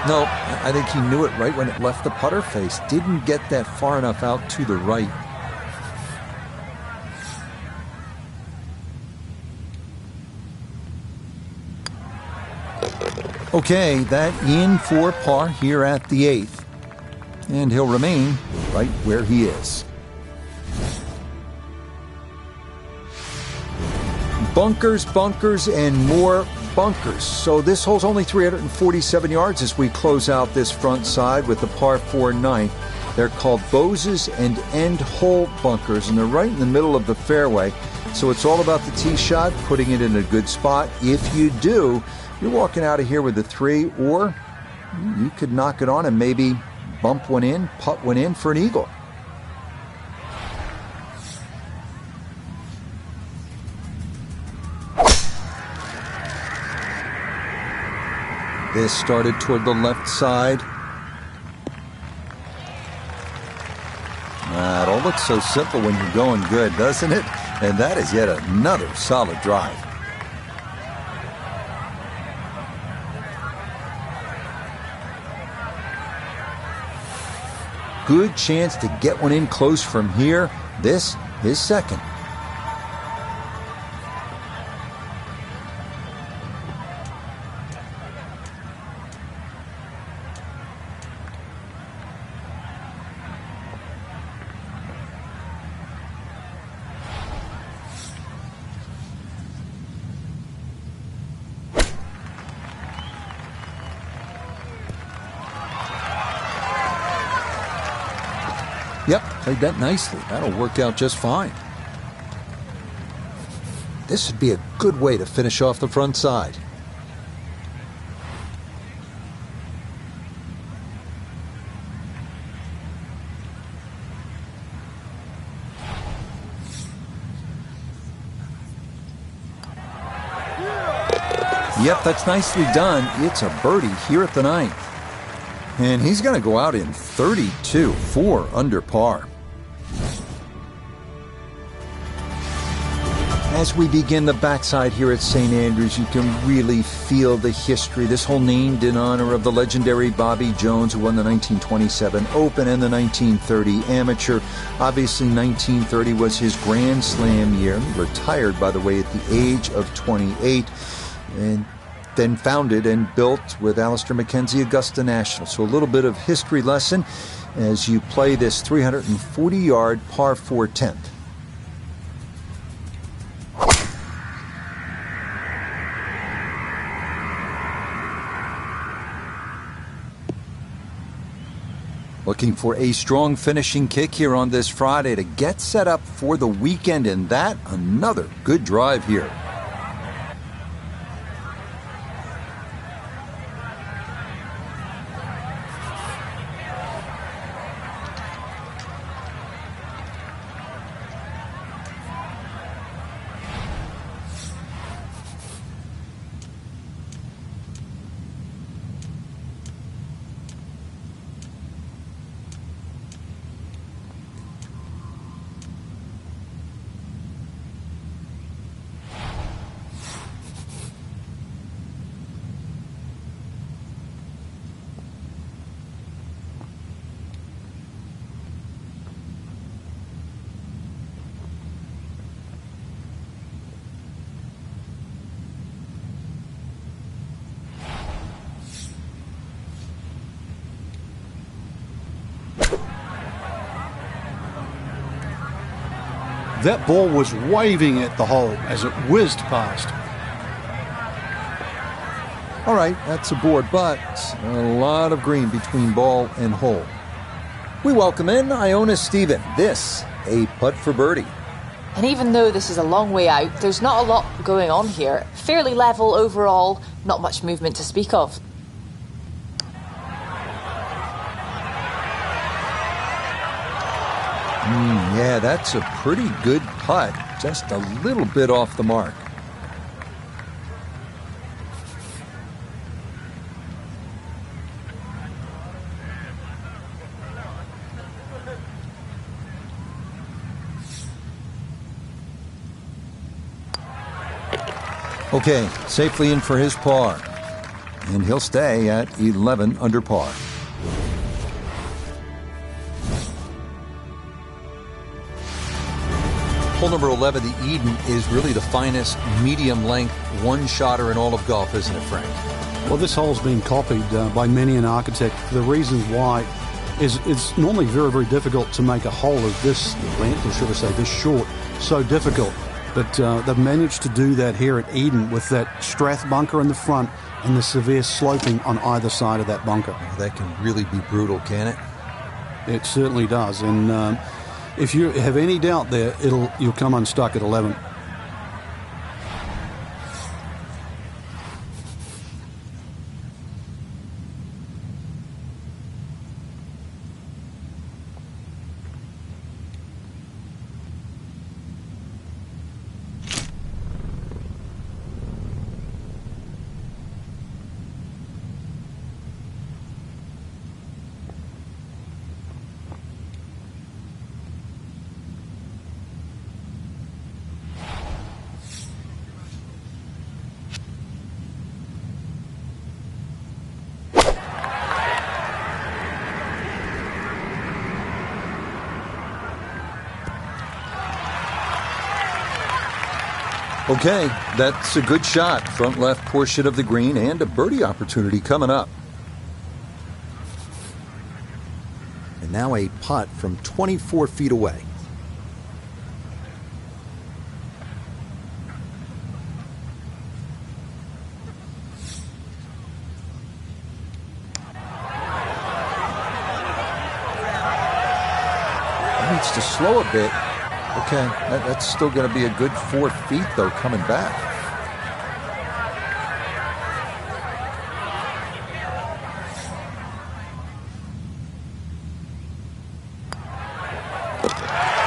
No, I think he knew it right when it left the putter face. Didn't get that far enough out to the right. Okay, that in for par here at the 8th. And he'll remain right where he is. Bunkers, bunkers, and more bunkers. So this hole's only 347 yards as we close out this front side with the par 4 9th. They're called Bose's and End Hole bunkers, and they're right in the middle of the fairway. So it's all about the tee shot, putting it in a good spot. If you do, you're walking out of here with a 3, or you could knock it on and maybe bump one in, putt one in for an eagle. This started toward the left side. It all looks so simple when you're going good, doesn't it? And that is yet another solid drive. Good chance to get one in close from here. This is second. Yep, played that nicely. That'll work out just fine. This would be a good way to finish off the front side. Yep, that's nicely done. It's a birdie here at the 9th. And he's going to go out in 32, 4 under par. As we begin the backside here at St. Andrews, you can really feel the history. This hole named in honor of the legendary Bobby Jones, who won the 1927 Open and the 1930 Amateur. Obviously, 1930 was his Grand Slam year. He retired, by the way, at the age of 28, and then founded and built with Alister MacKenzie Augusta National. So a little bit of history lesson as you play this 340-yard par 4 10th. Looking for a strong finishing kick here on this Friday to get set up for the weekend, and that another good drive here. That ball was waving at the hole as it whizzed past. All right, that's a board, but a lot of green between ball and hole. We welcome in Iona Stephen. This, a putt for birdie. And even though this is a long way out, there's not a lot going on here. Fairly level overall, not much movement to speak of. Yeah, that's a pretty good putt. Just a little bit off the mark. Okay, safely in for his par. And he'll stay at 11 under par. Hole number 11, the Eden, is really the finest medium-length one-shotter in all of golf, isn't it, Frank? Well, this hole's been copied by many an architect. The reasons why is it's normally very, very difficult to make a hole of this length, or should I say this short, so difficult. But they've managed to do that here at Eden with that Strath bunker in the front and the severe sloping on either side of that bunker. That can really be brutal, can it? It certainly does. And if you have any doubt there, you'll come unstuck at 11. Okay, that's a good shot. Front left portion of the green, and a birdie opportunity coming up. And now a putt from 24 feet away. Needs to slow a bit. Okay, that's still going to be a good 4 feet, though, coming back.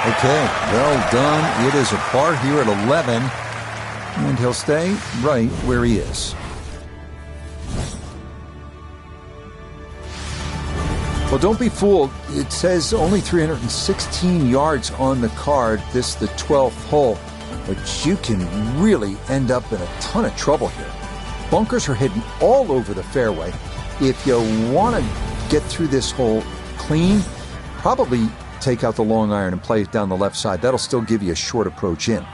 Okay, well done. It is a par here at 11, and he'll stay right where he is. Well, don't be fooled. It says only 316 yards on the card. This the 12th hole. but you can really end up in a ton of trouble here. Bunkers are hidden all over the fairway. If you want to get through this hole clean, probably take out the long iron and play it down the left side. That'll still give you a short approach in.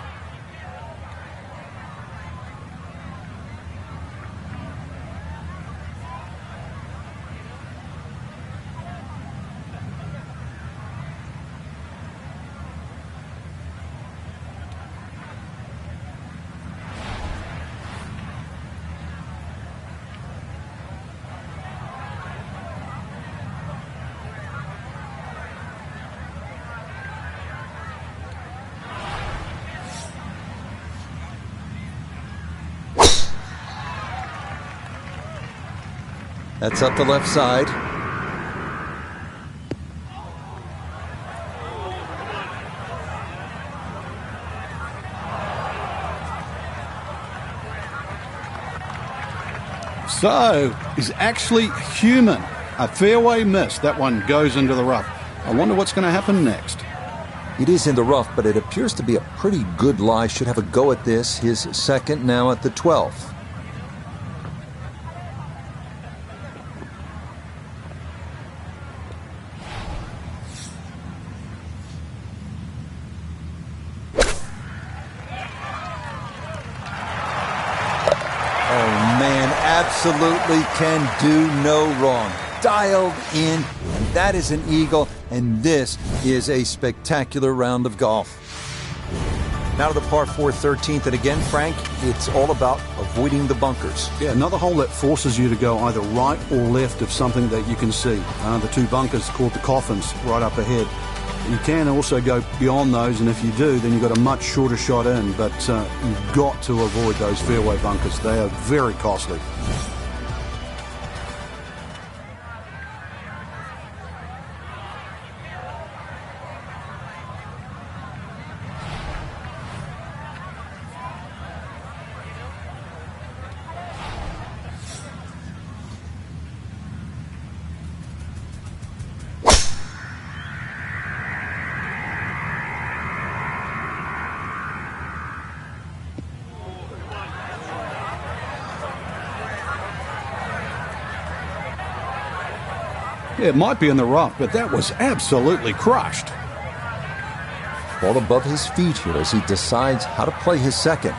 That's up the left side. So, is actually human. A fairway miss. That one goes into the rough. I wonder what's going to happen next. It is in the rough, but it appears to be a pretty good lie. Should have a go at this. His second now at the 12th. Absolutely can do no wrong. Dialed in, and that is an eagle, and this is a spectacular round of golf. Now to the par 4 13th, and again, Frank, it's all about avoiding the bunkers. Yeah, another hole that forces you to go either right or left of something that you can see. The two bunkers called the coffins right up ahead. You can also go beyond those, and if you do, then you've got a much shorter shot in, but you've got to avoid those fairway bunkers. They are very costly. It might be in the rough, but that was absolutely crushed. Ball above his feet here as he decides how to play his second.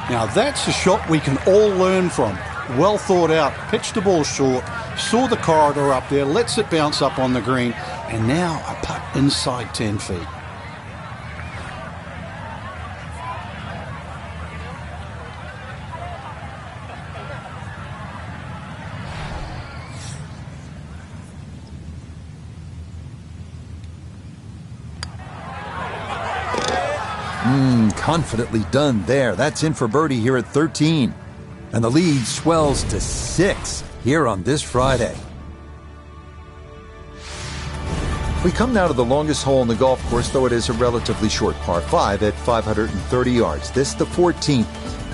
Now that's a shot we can all learn from. Well thought out, pitched the ball short, saw the corridor up there, lets it bounce up on the green, and now a putt inside 10 feet. Confidently done there. That's in for birdie here at 13. And the lead swells to 6 here on this Friday. We come now to the longest hole in the golf course, though it is a relatively short par 5 at 530 yards. This the 14th.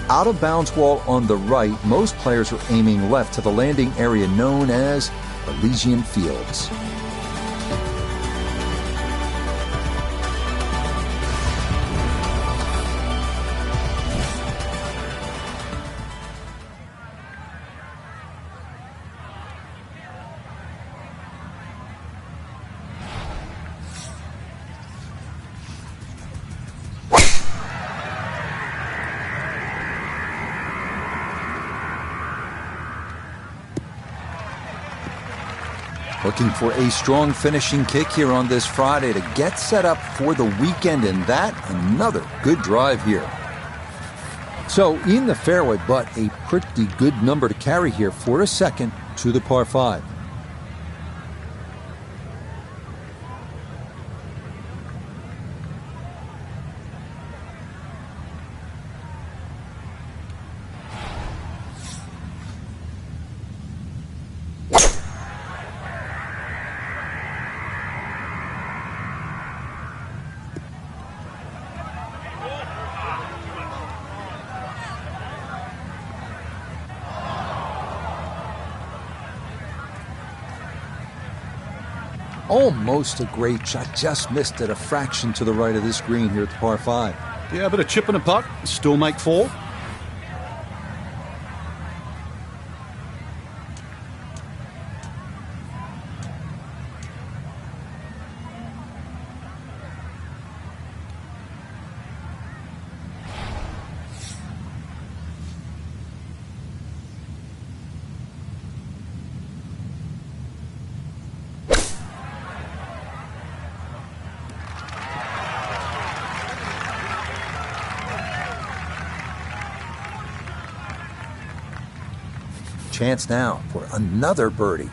Out of bounds wall on the right. Most players are aiming left to the landing area known as Elysian Fields. Looking for a strong finishing kick here on this Friday to get set up for the weekend, and that another good drive here. So in the fairway, but a pretty good number to carry here for a second to the par 5. Almost a great shot, just missed it a fraction to the right of this green here at the par 5. Yeah, a bit of chip and a putt, still make 4. Chance now for another birdie.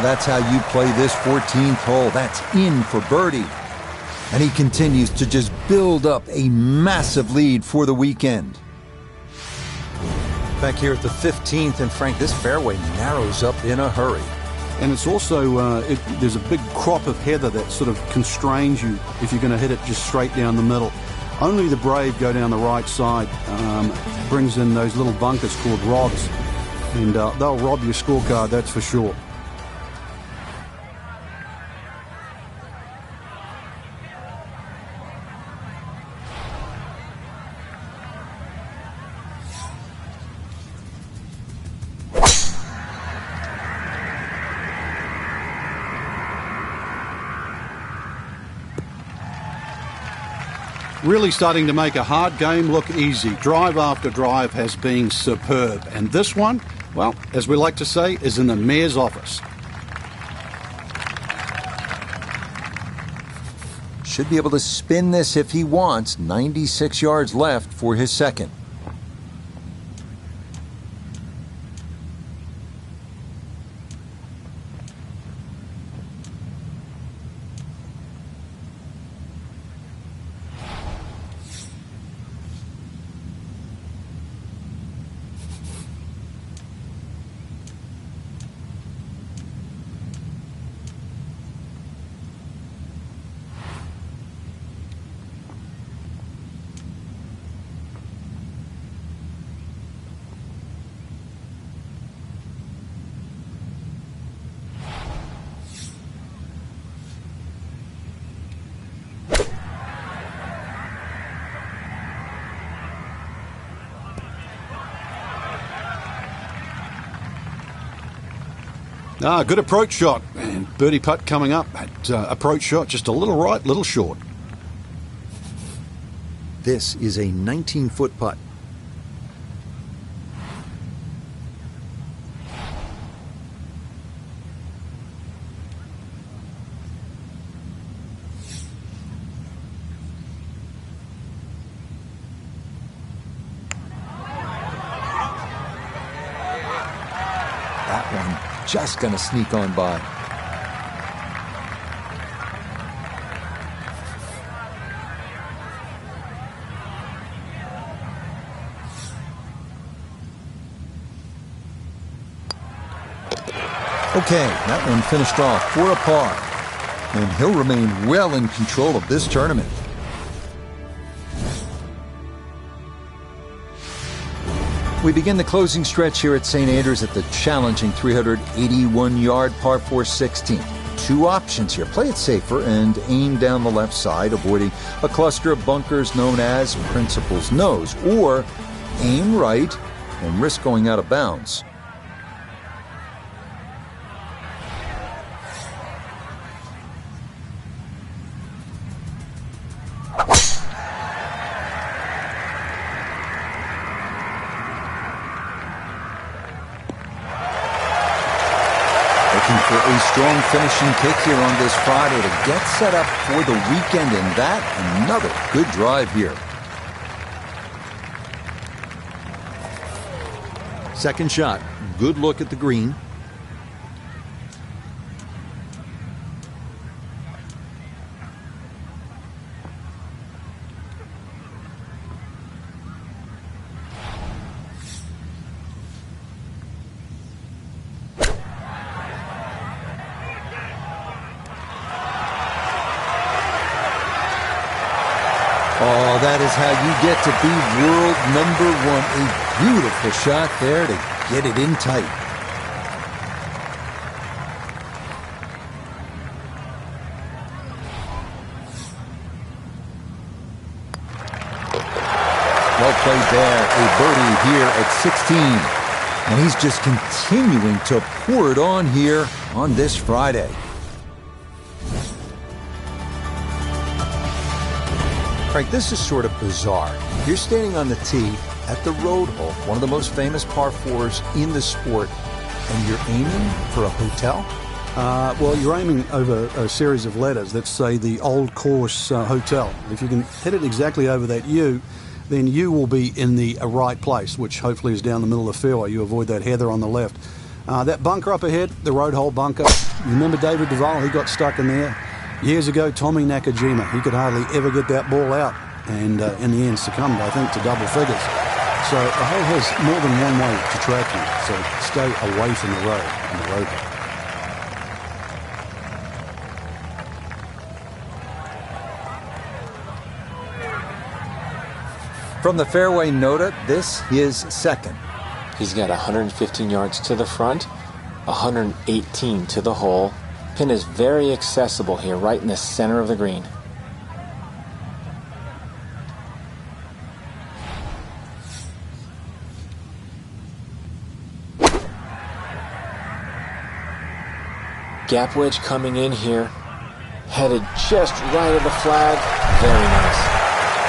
That's how you play this 14th hole. That's in for birdie. And he continues to just build up a massive lead for the weekend. Back here at the 15th, and Frank, this fairway narrows up in a hurry. And it's also, there's a big crop of heather that sort of constrains you if you're going to hit it just straight down the middle. Only the brave go down the right side, brings in those little bunkers called rods, and they'll rob your scorecard, that's for sure. Really starting to make a hard game look easy. Drive after drive has been superb. And this one, well, as we like to say, is in the mayor's office. Should be able to spin this if he wants. 96 yards left for his second. Good approach shot, and birdie putt coming up. Approach shot just a little right, little short. This is a 19-foot putt. That one just going to sneak on by. Okay, that one finished off for a par, and he'll remain well in control of this tournament. We begin the closing stretch here at St. Andrews at the challenging 381-yard par 4 16. Two options here. Play it safer and aim down the left side, avoiding a cluster of bunkers known as Principal's Nose, or aim right and risk going out of bounds. a strong finishing kick here on this Friday to get set up for the weekend, and that another good drive here. Second shot. Good look at the green. Oh, that is how you get to be world number one. A beautiful shot there to get it in tight. Well played there. A birdie here at 16. And he's just continuing to pour it on here on this Friday. Frank, this is sort of bizarre. You're standing on the tee at the road hole, one of the most famous par fours in the sport, and you're aiming for a hotel? Well, you're aiming over a series of letters that say the Old Course Hotel. If you can hit it exactly over that U, then you will be in the right place, which hopefully is down the middle of the fairway. You avoid that heather on the left. That bunker up ahead, the road hole bunker. You remember David Duval? He got stuck in there. Years ago, Tommy Nakajima, he could hardly ever get that ball out, and in the end succumbed, I think, to double figures. So the hole has more than one way to track you, so stay away from the road and the road hole. From the fairway nota, this is second. He's got 115 yards to the front, 118 to the hole. Pin is very accessible here, right in the center of the green. Gap wedge coming in here, headed just right of the flag. Very nice.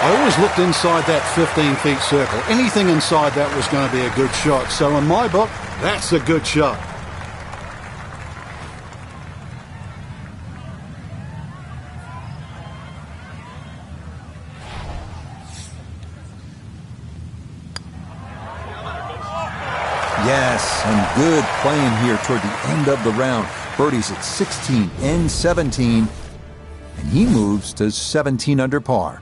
I always looked inside that 15-feet circle. Anything inside that was going to be a good shot. So in my book, that's a good shot. Yes, and good playing here toward the end of the round. Birdie's at 16 and 17, and he moves to 17 under par.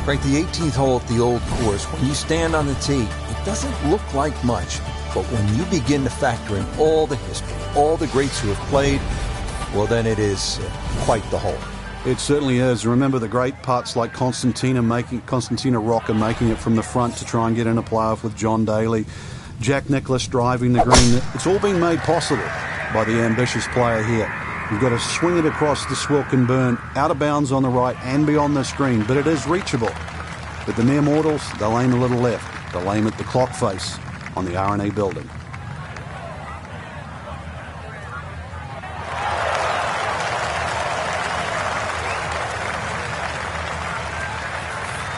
Frank, the 18th hole at the Old Course, when you stand on the tee, it doesn't look like much, but when you begin to factor in all the history, all the greats who have played, well, then it is quite the hole. It certainly is. Remember the great putts like Constantina Rocca making it from the front to try and get in a playoff with John Daly, Jack Nicklaus driving the green. It's all been made possible by the ambitious player here. You've got to swing it across the Swilcan Burn, out of bounds on the right and beyond the screen, but it is reachable. But the mere mortals, they'll aim a little left. They'll aim at the clock face on the RNA building.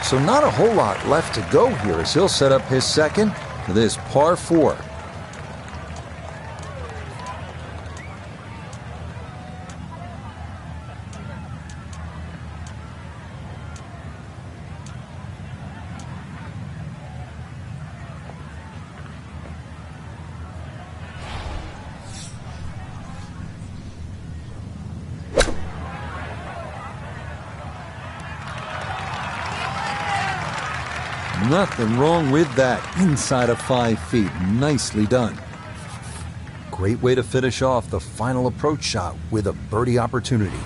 So not a whole lot left to go here as he'll set up his second for this par 4. Nothing wrong with that. Inside of 5 feet. Nicely done. Great way to finish off the final approach shot with a birdie opportunity.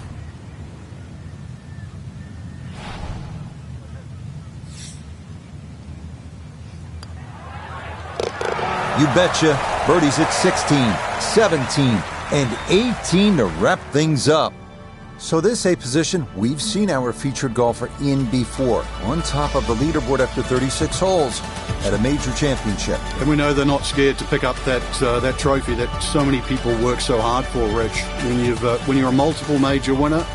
You betcha. Birdies at 16, 17, and 18 to wrap things up. So this a position we've seen our featured golfer in before, on top of the leaderboard after 36 holes at a major championship. And we know they're not scared to pick up that trophy that so many people work so hard for, Rich. When you're a multiple major winner,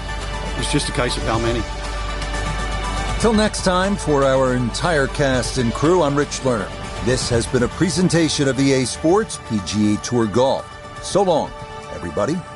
it's just a case of how many. Till next time, for our entire cast and crew, I'm Rich Lerner. This has been a presentation of EA Sports PGA Tour Golf. So long everybody.